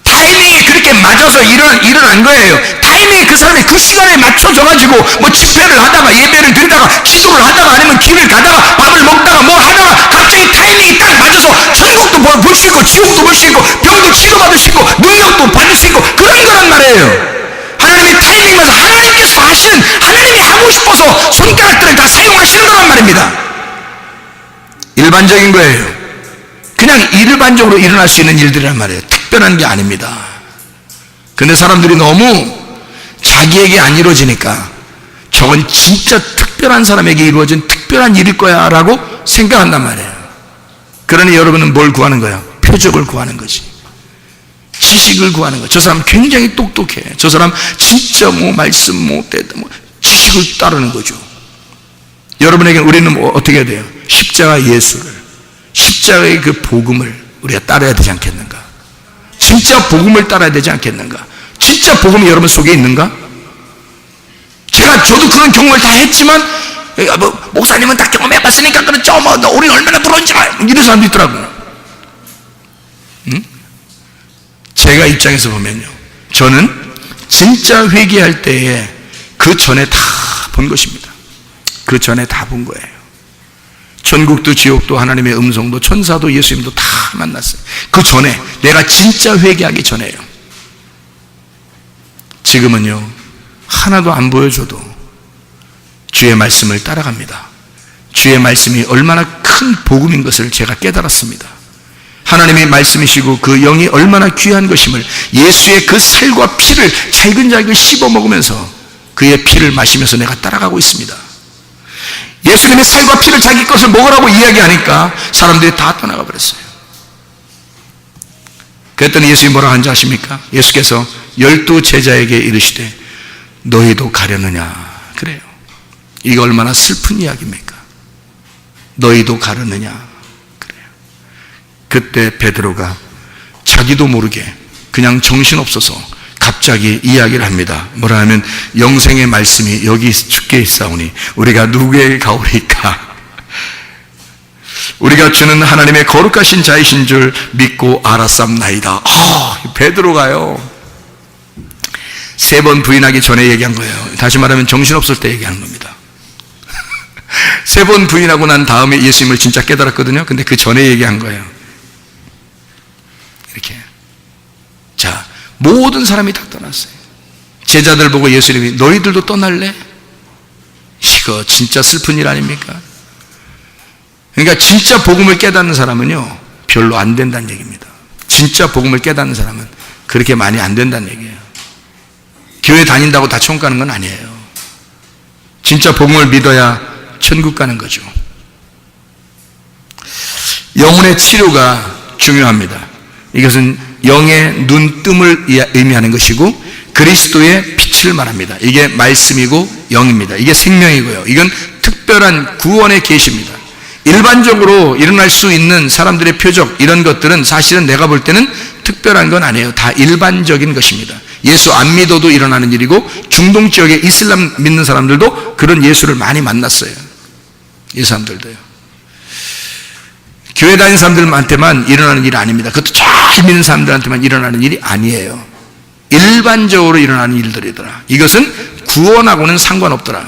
타이밍이 그렇게 맞아서 일어난 거예요. 타이밍이 그 사람이 그 시간에 맞춰져가지고 뭐 집회를 하다가 예배를 드리다가 기도를 하다가 아니면 길을 가다가 밥을 먹다가 뭐 하다가 갑자기 타이밍이 딱 맞아서 천국도 볼 수 있고 지옥도 볼 수 있고 병도 치료받을 수 있고 능력도 받을 수 있고 그런 거란 말이에요. 하나님의 타이밍 맞아 하나님께서 하시는, 하나님이 하고 싶어서 손가락들을 다 사용하시는 거란 말입니다. 일반적인 거예요. 그냥 일반적으로 일어날 수 있는 일들이란 말이에요. 특별한 게 아닙니다. 근데 사람들이 너무 자기에게 안 이루어지니까 저건 진짜 특별한 사람에게 이루어진 특별한 일일 거야 라고 생각한단 말이에요. 그러니 여러분은 뭘 구하는 거예요? 표적을 구하는 거지. 지식을 구하는 거예요. 저 사람 굉장히 똑똑해. 저 사람 진짜 뭐 말씀 뭐 지식을 따르는 거죠. 여러분에게 우리는 뭐 어떻게 해야 돼요? 십자가 예수를, 십자가의 그 복음을 우리가 따라야 되지 않겠는가? 진짜 복음을 따라야 되지 않겠는가? 진짜 복음이 여러분 속에 있는가? 저도 그런 경험을 다 했지만 뭐, 목사님은 다 경험해봤으니까 그렇죠. 뭐, 우리 얼마나 부러운지 이런 사람도 있더라고요. 응? 제가 입장에서 보면요, 저는 진짜 회개할 때에 그 전에 다 본 것입니다. 그 전에 다 본 거예요. 천국도 지옥도 하나님의 음성도 천사도 예수님도 다 만났어요. 그 전에, 내가 진짜 회개하기 전에요. 지금은요, 하나도 안 보여줘도 주의 말씀을 따라갑니다. 주의 말씀이 얼마나 큰 복음인 것을 제가 깨달았습니다. 하나님의 말씀이시고 그 영이 얼마나 귀한 것임을, 예수의 그 살과 피를 잘근잘근 씹어 먹으면서 그의 피를 마시면서 내가 따라가고 있습니다. 예수님의 살과 피를 자기 것을 먹으라고 이야기하니까 사람들이 다 떠나가 버렸어요. 그랬더니 예수님이 뭐라고 하는지 아십니까? 예수께서 12 제자에게 이르시되 너희도 가려느냐. 그래요. 이거 얼마나 슬픈 이야기입니까? 너희도 가려느냐. 그래요. 그때 베드로가 자기도 모르게 그냥 정신없어서 갑자기 이야기를 합니다. 뭐라 하면, 영생의 말씀이 여기 주께 있사오니 우리가 누구에게 가오리까? 우리가 주는 하나님의 거룩하신 자이신 줄 믿고 알았삼나이다. 베드로가요, 3번 부인하기 전에 얘기한 거예요. 다시 말하면 정신없을 때 얘기하는 겁니다. 3번 부인하고 난 다음에 예수님을 진짜 깨달았거든요. 근데 그 전에 얘기한 거예요. 이렇게. 자, 모든 사람이 다 떠났어요. 제자들 보고 예수님이 너희들도 떠날래? 이거 진짜 슬픈 일 아닙니까? 그러니까 진짜 복음을 깨닫는 사람은요, 별로 안 된다는 얘기입니다. 진짜 복음을 깨닫는 사람은 그렇게 많이 안 된다는 얘기예요. 교회 다닌다고 다 천국 가는 건 아니에요. 진짜 복음을 믿어야 천국 가는 거죠. 영혼의 치료가 중요합니다. 이것은 영의 눈뜸을 의미하는 것이고 그리스도의 빛을 말합니다. 이게 말씀이고 영입니다. 이게 생명이고요. 이건 특별한 구원의 계시입니다. 일반적으로 일어날 수 있는 사람들의 표적, 이런 것들은 사실은 내가 볼 때는 특별한 건 아니에요. 다 일반적인 것입니다. 예수 안 믿어도 일어나는 일이고, 중동 지역에 이슬람 믿는 사람들도 그런 예수를 많이 만났어요. 이 사람들도요. 교회 다니는 사람들한테만 일어나는 일이 아닙니다. 그것도 잘 믿는 사람들한테만 일어나는 일이 아니에요. 일반적으로 일어나는 일들이더라. 이것은 구원하고는 상관없더라.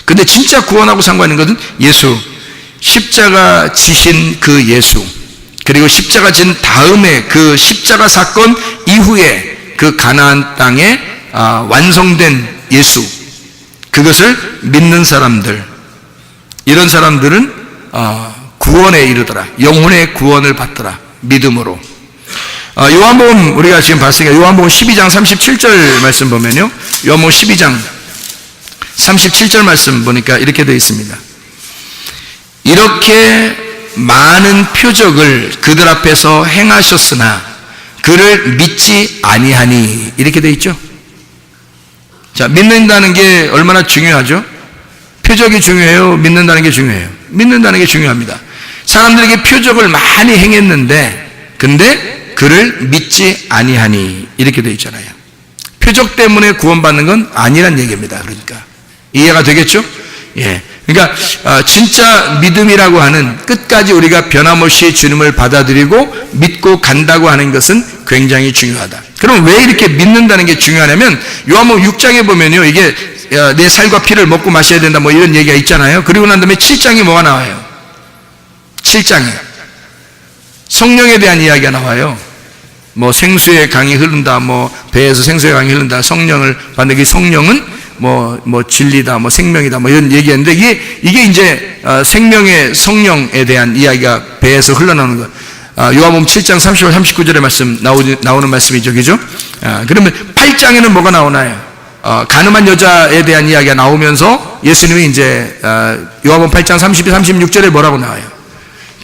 근데 진짜 구원하고 상관 있는 것은 예수, 십자가 지신 그 예수, 그리고 십자가 진 다음에 그 십자가 사건 이후에 그 가나안 땅에 완성된 예수, 그것을 믿는 사람들, 이런 사람들은 구원에 이르더라. 영혼의 구원을 받더라. 믿음으로. 요한복음 우리가 지금 봤으니까 요한복음 12장 37절 말씀 보면요, 요한복음 12장 37절 말씀 보니까 이렇게 되어 있습니다. 이렇게 많은 표적을 그들 앞에서 행하셨으나 그를 믿지 아니하니, 이렇게 되어 있죠. 자, 믿는다는 게 얼마나 중요하죠? 표적이 중요해요? 믿는다는 게 중요해요? 믿는다는 게 중요합니다. 사람들에게 표적을 많이 행했는데 근데 그를 믿지 아니하니, 이렇게 되어 있잖아요. 표적 때문에 구원받는 건 아니란 얘기입니다. 그러니까 이해가 되겠죠? 예. 그러니까 진짜 믿음이라고 하는, 끝까지 우리가 변함없이 주님을 받아들이고 믿고 간다고 하는 것은 굉장히 중요하다. 그럼 왜 이렇게 믿는다는 게 중요하냐면, 요한복음 6장에 보면요, 이게 내 살과 피를 먹고 마셔야 된다 뭐 이런 얘기가 있잖아요. 그리고 난 다음에 7장에 뭐가 나와요? 7장에 성령에 대한 이야기가 나와요. 뭐 생수의 강이 흐른다, 뭐 배에서 생수의 강이 흐른다, 성령을 받는 게, 성령은 뭐 진리다, 뭐 생명이다, 뭐 이런 얘기였는데, 이게 이제 생명의 성령에 대한 이야기가 배에서 흘러나오는 것. 요한복음 7장 30절 39절의 말씀 나오는 말씀이죠, 그죠? 그러면 8장에는 뭐가 나오나요? 가늠한 여자에 대한 이야기가 나오면서 예수님이 이제 요한복음 8장 32, 36절에 뭐라고 나와요?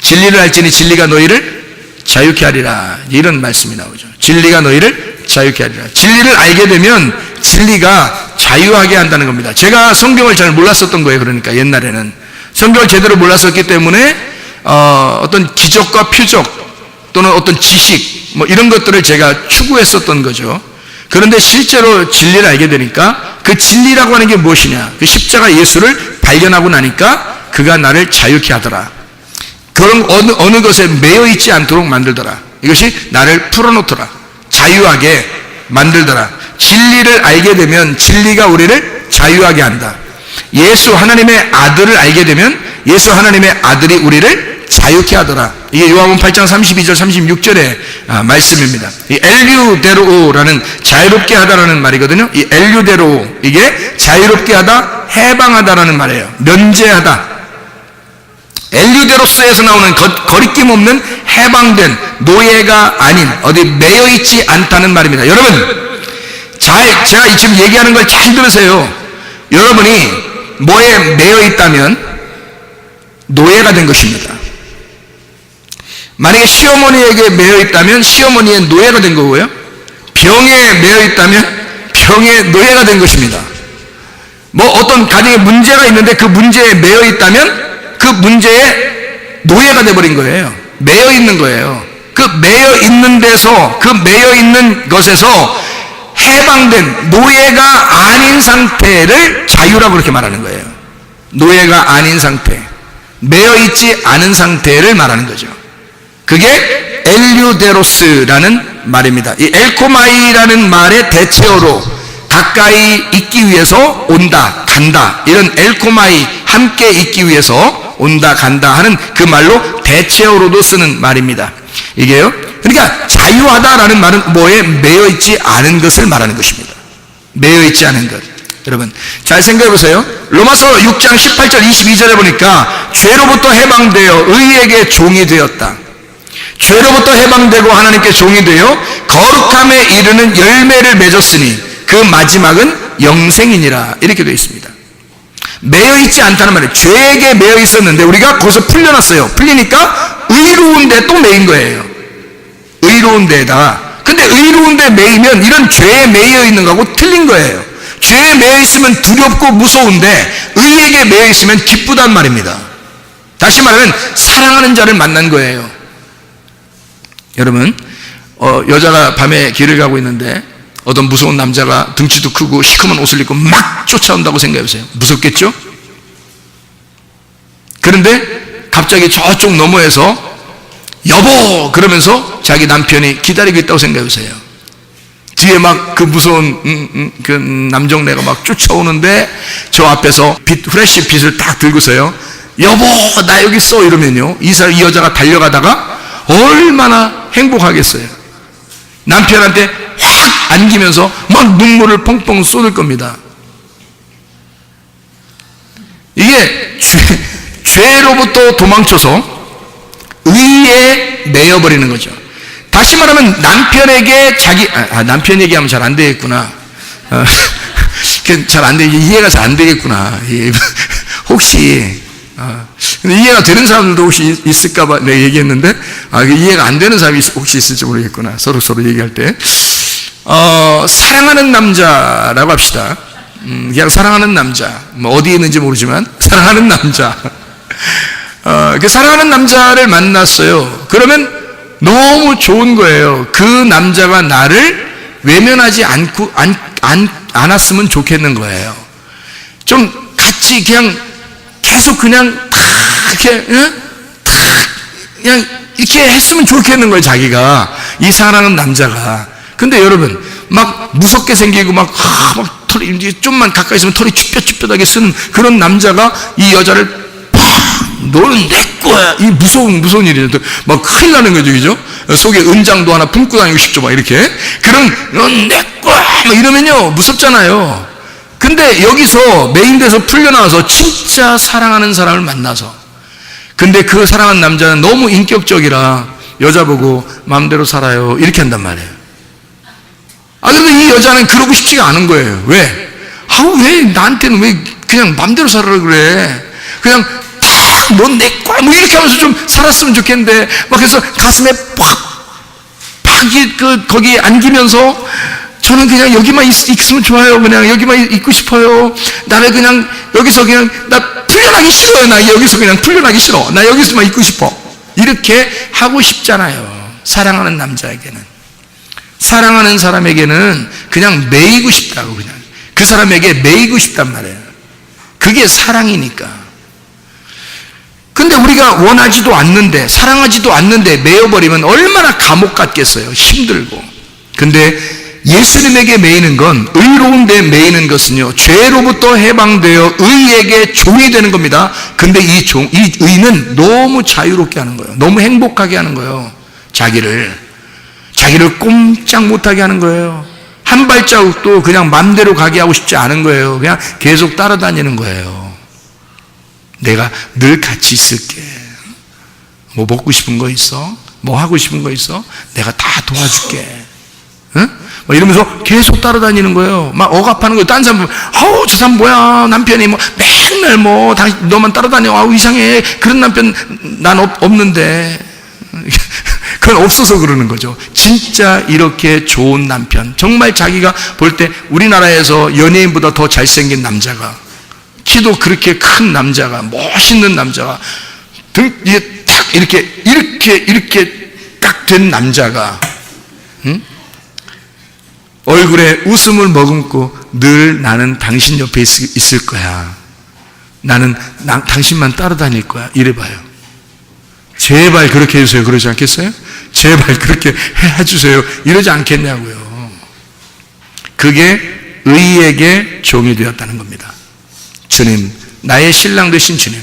진리를 알지니 진리가 너희를 자유케 하리라, 이런 말씀이 나오죠. 진리가 너희를 자유케 하리라. 진리를 알게 되면 진리가 자유하게 한다는 겁니다. 제가 성경을 잘 몰랐었던 거예요. 그러니까 옛날에는 성경을 제대로 몰랐었기 때문에 어떤 기적과 표적 또는 어떤 지식 뭐 이런 것들을 제가 추구했었던 거죠. 그런데 실제로 진리를 알게 되니까 그 진리라고 하는 게 무엇이냐, 그 십자가 예수를 발견하고 나니까 그가 나를 자유케 하더라. 그런 어느 것에 매여 있지 않도록 만들더라. 이것이 나를 풀어놓더라. 자유하게 만들더라. 진리를 알게 되면 진리가 우리를 자유하게 한다. 예수 하나님의 아들을 알게 되면 예수 하나님의 아들이 우리를 자유케 하더라. 이게 요한복음 8장 32절 36절의 말씀입니다. 이 엘류데로라는 자유롭게 하다라는 말이거든요. 이 엘류데로, 이게 자유롭게 하다, 해방하다라는 말이에요. 면제하다. 엘류데로스에서 나오는 거리낌 없는 해방된 노예가 아닌, 어디 매여 있지 않다는 말입니다. 여러분, 제가 지금 얘기하는 걸 잘 들으세요. 여러분이 뭐에 매여 있다면 노예가 된 것입니다. 만약에 시어머니에게 매여 있다면 시어머니의 노예가 된 거고요. 병에 매여 있다면 병의 노예가 된 것입니다. 뭐 어떤 가정에 문제가 있는데 그 문제에 매여 있다면 그 문제에 노예가 돼버린 거예요. 매여 있는 거예요. 그 매여 있는 데서, 그 매여 있는 것에서 해방된 노예가 아닌 상태를 자유라고 그렇게 말하는 거예요. 노예가 아닌 상태, 매여 있지 않은 상태를 말하는 거죠. 그게 엘류데로스라는 말입니다. 이 엘코마이라는 말의 대체어로 가까이 있기 위해서 온다, 간다, 이런 엘코마이, 함께 있기 위해서 온다, 간다 하는 그 말로 대체어로도 쓰는 말입니다. 이게요, 그러니까 자유하다라는 말은 뭐에 매여 있지 않은 것을 말하는 것입니다. 매여 있지 않은 것. 여러분 잘 생각해 보세요. 로마서 6장 18절 22절에 보니까 죄로부터 해방되어 의에게 종이 되었다. 죄로부터 해방되고 하나님께 종이 되어 거룩함에 이르는 열매를 맺었으니 그 마지막은 영생이니라, 이렇게 되어 있습니다. 매여 있지 않다는 말이에요. 죄에게 매여 있었는데 우리가 거기서 풀려났어요. 풀리니까 의로운 데 또 매인 거예요. 의로운 데에다가. 근데 의로운 데 매이면 이런 죄에 매여 있는 거하고 틀린 거예요. 죄에 매여 있으면 두렵고 무서운데 의에게 매여 있으면 기쁘단 말입니다. 다시 말하면 사랑하는 자를 만난 거예요. 여러분, 여자가 밤에 길을 가고 있는데 어떤 무서운 남자가 등치도 크고 시커먼 옷을 입고 막 쫓아온다고 생각해 보세요. 무섭겠죠? 그런데 갑자기 저쪽 너머에서 여보! 그러면서 자기 남편이 기다리고 있다고 생각해 보세요. 뒤에 막 그 무서운 그 남정네가 막 쫓아오는데 저 앞에서 후레쉬 빛을 딱 들고서요, 여보 나 여기 있어 이러면요, 이 여자가 달려가다가 얼마나 행복하겠어요. 남편한테 확 안기면서 막 눈물을 펑펑 쏟을 겁니다. 이게 죄로부터 도망쳐서 의에 매여버리는 거죠. 다시 말하면 남편에게 남편 얘기하면 잘 안 되겠구나. 잘 안 돼, 이해가 잘 안 되겠구나. 혹시, 근데 이해가 되는 사람들도 혹시 있을까봐 내가 얘기했는데, 이해가 안 되는 사람이 혹시 있을지 모르겠구나. 서로 얘기할 때. 사랑하는 남자라고 합시다. 그냥 사랑하는 남자. 뭐 어디에 있는지 모르지만, 사랑하는 남자. 그 사랑하는 남자를 만났어요. 그러면 너무 좋은 거예요. 그 남자가 나를 외면하지 않았으면 좋겠는 거예요. 좀 같이 그냥 계속 그냥 그냥 이렇게 했으면 좋겠는 거예요, 자기가. 이 사랑하는 남자가. 근데 여러분, 막 무섭게 생기고 막 털이, 좀만 가까이 있으면 털이 쭈뼛쭈뼛하게 쓰는 그런 남자가 이 여자를 너는 내 거야. 이 무서운 일이죠. 막 큰일 나는 거죠, 그죠? 속에 은장도 하나 품고 다니고 싶죠, 막 이렇게. 그럼, 넌 내 거야. 막 이러면요, 무섭잖아요. 근데 여기서 메인돼서 풀려나와서 진짜 사랑하는 사람을 만나서. 근데 그 사랑하는 남자는 너무 인격적이라 여자 보고 마음대로 살아요, 이렇게 한단 말이에요. 근데 이 여자는 그러고 싶지가 않은 거예요. 왜? 왜 나한테는 왜 그냥 마음대로 살아라 그래. 그냥 넌 내 거야 뭐 이렇게 하면서 좀 살았으면 좋겠는데, 막 그래서 가슴에 거기 안기면서 저는 그냥 여기만 있으면 좋아요. 그냥 여기만 있고 싶어요. 나를 그냥 여기서 그냥 나 풀려나기 싫어요. 나 여기서 그냥 풀려나기 싫어. 나 여기서만 있고 싶어. 이렇게 하고 싶잖아요. 사랑하는 남자에게는. 사랑하는 사람에게는 그냥 매이고 싶다고, 그냥 그 사람에게 매이고 싶단 말이에요. 그게 사랑이니까. 근데 우리가 원하지도 않는데, 사랑하지도 않는데 매여버리면 얼마나 감옥 같겠어요. 힘들고. 근데 예수님에게 매이는 건, 의로운 데 매이는 것은요, 죄로부터 해방되어 의에게 종이 되는 겁니다. 근데 이 의는 너무 자유롭게 하는 거예요. 너무 행복하게 하는 거예요. 자기를 꼼짝 못하게 하는 거예요. 한 발자국도 그냥 맘대로 가게 하고 싶지 않은 거예요. 그냥 계속 따라다니는 거예요. 내가 늘 같이 있을게. 뭐 먹고 싶은 거 있어? 뭐 하고 싶은 거 있어? 내가 다 도와줄게. 응? 뭐 이러면서 계속 따라다니는 거예요. 막 억압하는 거예요. 딴 사람, 아우, 저 사람 뭐야. 남편이 뭐 맨날 뭐, 너만 따라다녀. 아우, 이상해. 그런 남편 난 없는데. 그건 없어서 그러는 거죠. 진짜 이렇게 좋은 남편, 정말 자기가 볼 때 우리나라에서 연예인보다 더 잘생긴 남자가, 키도 그렇게 큰 남자가, 멋있는 남자가, 등에 딱 이렇게 딱 된 남자가, 응? 얼굴에 웃음을 머금고 늘 나는 당신 옆에 있을 거야. 나는 당신만 따라다닐 거야. 이래봐요. 제발 그렇게 해주세요. 그러지 않겠어요? 제발 그렇게 해주세요. 이러지 않겠냐고요. 그게 의에게 종이 되었다는 겁니다. 주님, 나의 신랑 되신 주님,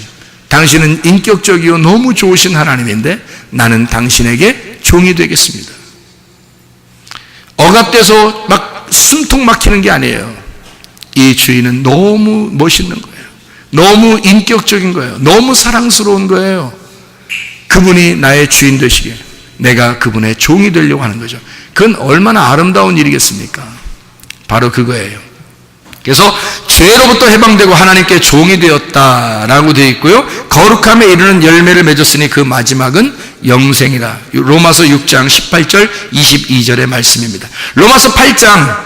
당신은 인격적이고 너무 좋으신 하나님인데 나는 당신에게 종이 되겠습니다. 억압돼서 막 숨통 막히는 게 아니에요. 이 주인은 너무 멋있는 거예요. 너무 인격적인 거예요. 너무 사랑스러운 거예요. 그분이 나의 주인 되시게 내가 그분의 종이 되려고 하는 거죠. 그건 얼마나 아름다운 일이겠습니까? 바로 그거예요. 그래서 죄로부터 해방되고 하나님께 종이 되었다라고 되어 있고요. 거룩함에 이르는 열매를 맺었으니 그 마지막은 영생이다. 로마서 6장 18절 22절의 말씀입니다. 로마서 8장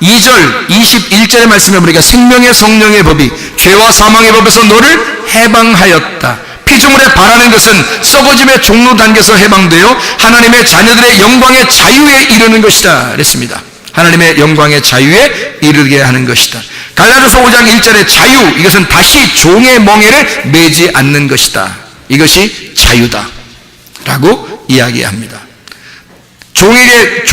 2절 21절의 말씀에 보니까 생명의 성령의 법이 죄와 사망의 법에서 너를 해방하였다. 피조물에 바라는 것은 썩어짐의 종로 단계에서 해방되어 하나님의 자녀들의 영광의 자유에 이르는 것이다 그랬습니다. 하나님의 영광의 자유에 이르게 하는 것이다. 갈라디아서 5장 1절의 자유, 이것은 다시 종의 멍에를 매지 않는 것이다. 이것이 자유다 라고 이야기합니다. 종의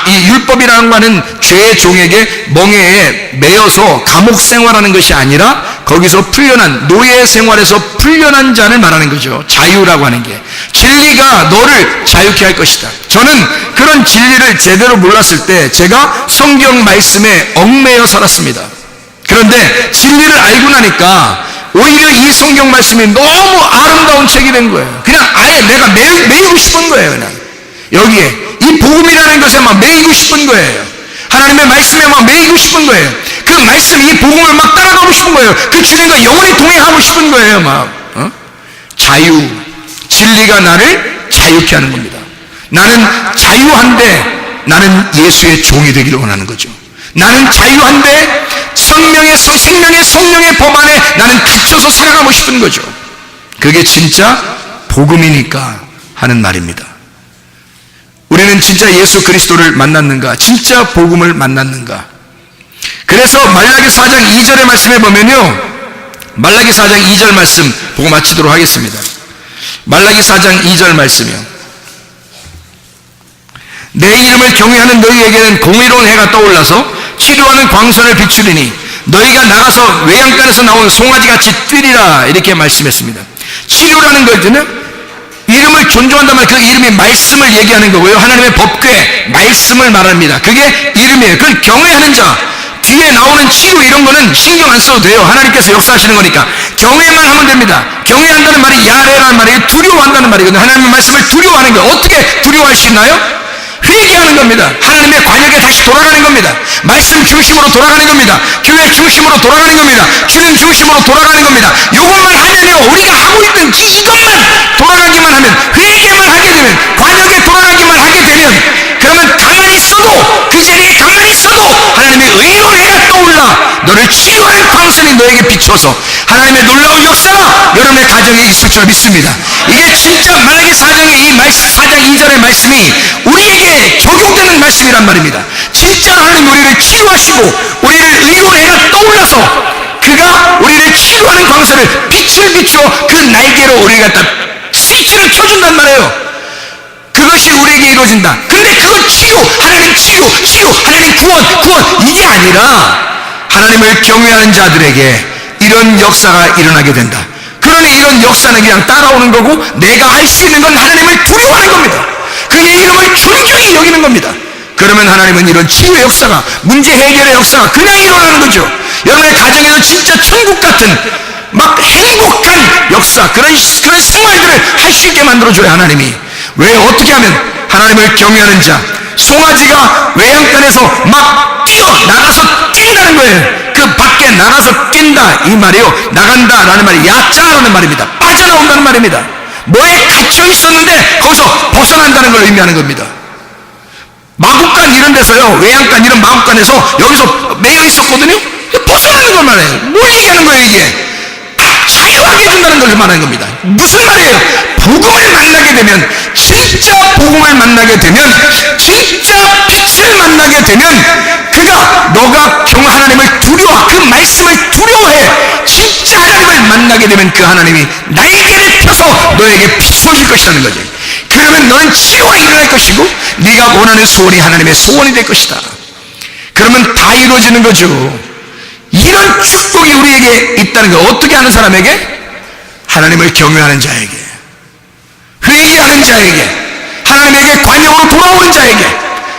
이 율법이라는 것은 죄의 종에게 멍에에 매여서 감옥 생활하는 것이 아니라 거기서 풀려난, 노예 생활에서 풀려난 자를 말하는 거죠. 자유라고 하는 게. 진리가 너를 자유케 할 것이다. 저는 그런 진리를 제대로 몰랐을 때 제가 성경 말씀에 얽매여 살았습니다. 그런데 진리를 알고 나니까 오히려 이 성경 말씀이 너무 아름다운 책이 된 거예요. 그냥 아예 내가 매이고 싶은 거예요. 그냥 여기에 이 복음이라는 것에 막 매이고 싶은 거예요. 하나님의 말씀에 막 매이고 싶은 거예요. 그 말씀, 이 복음을 막 따라가고 싶은 거예요. 그 주님과 영원히 동행하고 싶은 거예요. 막 자유, 진리가 나를 자유케 하는 겁니다. 나는 자유한데 나는 예수의 종이 되기를 원하는 거죠. 나는 자유한데 생명의 성령의 법 안에 나는 갇혀서 살아가고 싶은 거죠. 그게 진짜 복음이니까 하는 말입니다. 우리는 진짜 예수 그리스도를 만났는가? 진짜 복음을 만났는가? 그래서 말라기 4장 2절의 말씀에 보면요, 말라기 4장 2절 말씀 보고 마치도록 하겠습니다. 말라기 4장 2절 말씀이요. 내 이름을 경외하는 너희에게는 공의로운 해가 떠올라서 치료하는 광선을 비추리니 너희가 나가서 외양간에서 나온 송아지같이 뛰리라, 이렇게 말씀했습니다. 치료라는 것은 이름을 존중한단 말이에요. 그 이름이 말씀을 얘기하는 거고요. 하나님의 법궤, 말씀을 말합니다. 그게 이름이에요. 그걸 경외하는 자, 뒤에 나오는 치유 이런 거는 신경 안 써도 돼요. 하나님께서 역사하시는 거니까 경외만 하면 됩니다. 경외한다는 말이 야레라는 말이에요. 두려워한다는 말이거든요. 하나님의 말씀을 두려워하는 거예요. 어떻게 두려워할 수 있나요? 회개하는 겁니다. 하나님의 관역에 다시 돌아가는 겁니다. 말씀 중심으로 돌아가는 겁니다. 교회 중심으로 돌아가는 겁니다. 주님 중심으로 돌아가는 겁니다. 이것만 하면요, 우리가 하고 있는 이것만 돌아가기만 하면, 회개만 하게 되면, 관역에 돌아가기만 하게 되면, 그러면 가만히 있어도, 그 자리에 가만히 있어도 하나님의 의로운 해가 떠올라 너를 치유하는 광선이 너에게 비춰서 하나님의 놀라운 역사가 여러분의 가정에 있을 줄 믿습니다. 이게 진짜 말라기 4장의 이 말씀, 4장 2절의 말씀이 우리에게 적용되는 말씀이란 말입니다. 진짜 하나님 우리를 치유하시고 우리를 의로운 해가 떠올라서 그가 우리를 치유하는 광선을 빛을 비추어 그 날개로 우리를 갖다 스위치를 켜준단 말이에요. 그것이 우리에게 이루어진다. 근데 그건 치유, 하나님 하나님 구원 이게 아니라 하나님을 경외하는 자들에게 이런 역사가 일어나게 된다. 그러니 이런 역사는 그냥 따라오는 거고 내가 할 수 있는 건 하나님을 두려워하는 겁니다. 그의 이름을 존중히 여기는 겁니다. 그러면 하나님은 이런 치유의 역사가, 문제 해결의 역사가 그냥 일어나는 거죠. 여러분의 가정에서 진짜 천국 같은 막 행복한 역사, 그런 생활들을 할 수 있게 만들어줘야 하나님이. 왜? 어떻게 하면? 하나님을 경외하는 자, 송아지가 외양간에서 막 뛰어나가서 뛴다는 거예요. 그 밖에 나가서 뛴다 이 말이요, 나간다라는 말이 야자라는 말입니다. 빠져나온다는 말입니다. 뭐에 갇혀 있었는데 거기서 벗어난다는 걸 의미하는 겁니다. 마국간 이런 데서요, 외양간 이런 마국간에서 여기서 매여 있었거든요. 벗어나는 걸 말해요. 뭘 얘기하는 거예요 이게? 자유하게 해준다는 걸 말하는 겁니다. 무슨 말이에요? 복음을 만나게 되면, 진짜 복음을 만나게 되면, 진짜 빛을 만나게 되면 그가 너가 하나님을 두려워, 그 말씀을 두려워해. 진짜 하나님을 만나게 되면 그 하나님이 날개를 펴서 너에게 빛을 줄 것이라는 거지. 그러면 너는 치유가 일어날 것이고 네가 원하는 소원이 하나님의 소원이 될 것이다. 그러면 다 이루어지는 거죠. 이런 축복이 우리에게 있다는 걸 어떻게 하는 사람에게? 하나님을 경외하는 자에게, 회개하는 자에게, 하나님에게 관용으로 돌아오는 자에게,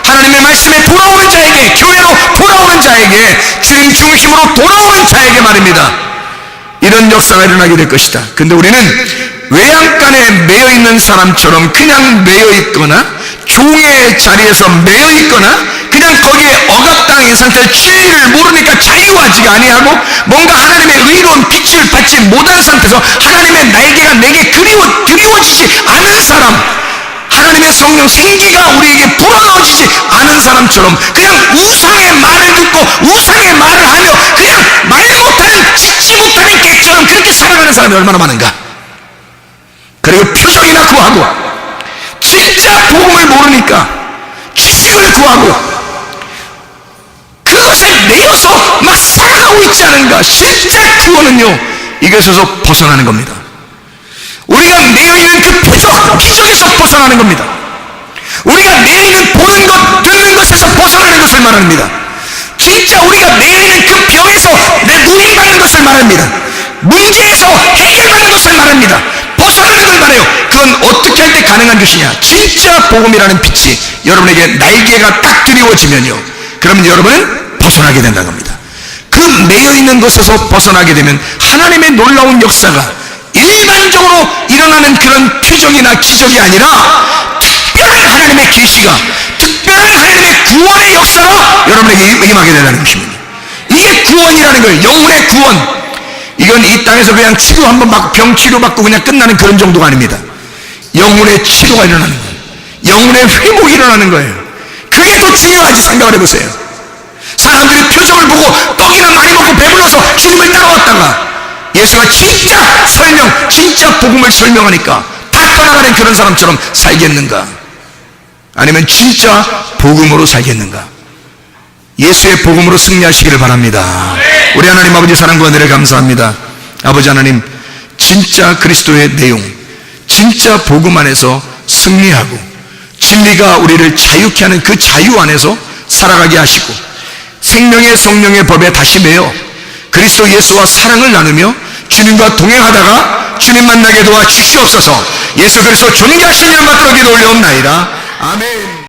하나님의 말씀에 돌아오는 자에게, 교회로 돌아오는 자에게, 주님 중심으로 돌아오는 자에게 말입니다. 이런 역사가 일어나게 될 것이다. 근데 우리는 외양간에 매여 있는 사람처럼 그냥 매여 있거나 종의 자리에서 매여 있거나 그냥 거기에 억압당한 상태를 진리를 모르니까 자유하지가 아니하고 뭔가 하나님의 의로운 빛을 받지 못한 상태에서 하나님의 날개가 내게 그리워지지 않은 사람, 하나님의 성령 생기가 우리에게 불어넣어지지 않은 사람처럼 그냥 우상의 말을 듣고 우상의 말을 하며 그냥 말 못하는, 짖지 못하는 개처럼 그렇게 살아가는 사람이 얼마나 많은가. 그리고 표정이나 구하고 진짜 복음을 모르니까 지식을 구하고 그것에 매여서 막 살아가고 있지 않은가. 진짜 구원은요, 이것에서 벗어나는 겁니다. 우리가 매여있는 그 표적, 기적에서 벗어나는 겁니다. 우리가 매여있는 보는 것, 듣는 것에서 벗어나는 것을 말합니다. 진짜 우리가 매여있는 그 병에서 내 누림받는 것을 말합니다. 문제에서 해결받는 것을 말합니다. 벗어나는 걸 말해요. 그건 어떻게 할 때 가능한 것이냐? 진짜 복음이라는 빛이 여러분에게 날개가 딱 드리워지면요, 그러면 여러분은 벗어나게 된다는 겁니다. 그 매여있는 것에서 벗어나게 되면 하나님의 놀라운 역사가 일반적으로 일어나는 그런 표적이나 기적이 아니라 특별한 하나님의 계시가, 특별한 하나님의 구원의 역사가 여러분에게 임하게 된다는 것입니다. 이게 구원이라는 거예요. 영혼의 구원. 이건 이 땅에서 그냥 치료 한번 받고 병 치료받고 그냥 끝나는 그런 정도가 아닙니다. 영혼의 치료가 일어나는 거예요. 영혼의 회복이 일어나는 거예요. 그게 더 중요하지. 생각을 해보세요. 사람들이 표적을 보고 떡이나 많이 먹고 배불러서 주님을 따라왔다가 예수가 진짜 설명, 진짜 복음을 설명하니까 다 떠나가는 그런 사람처럼 살겠는가? 아니면 진짜 복음으로 살겠는가? 예수의 복음으로 승리하시기를 바랍니다. 우리 하나님 아버지 사랑과 은혜를 감사합니다. 아버지 하나님, 진짜 그리스도의 내용, 진짜 복음 안에서 승리하고 진리가 우리를 자유케 하는 그 자유 안에서 살아가게 하시고 생명의 성령의 법에 다시 매여 그리스도 예수와 사랑을 나누며 주님과 동행하다가 주님 만나게 도와 주시옵소서. 예수 그리스도 존귀하신 이름 받들어 기도 올려옵나이다. 아멘.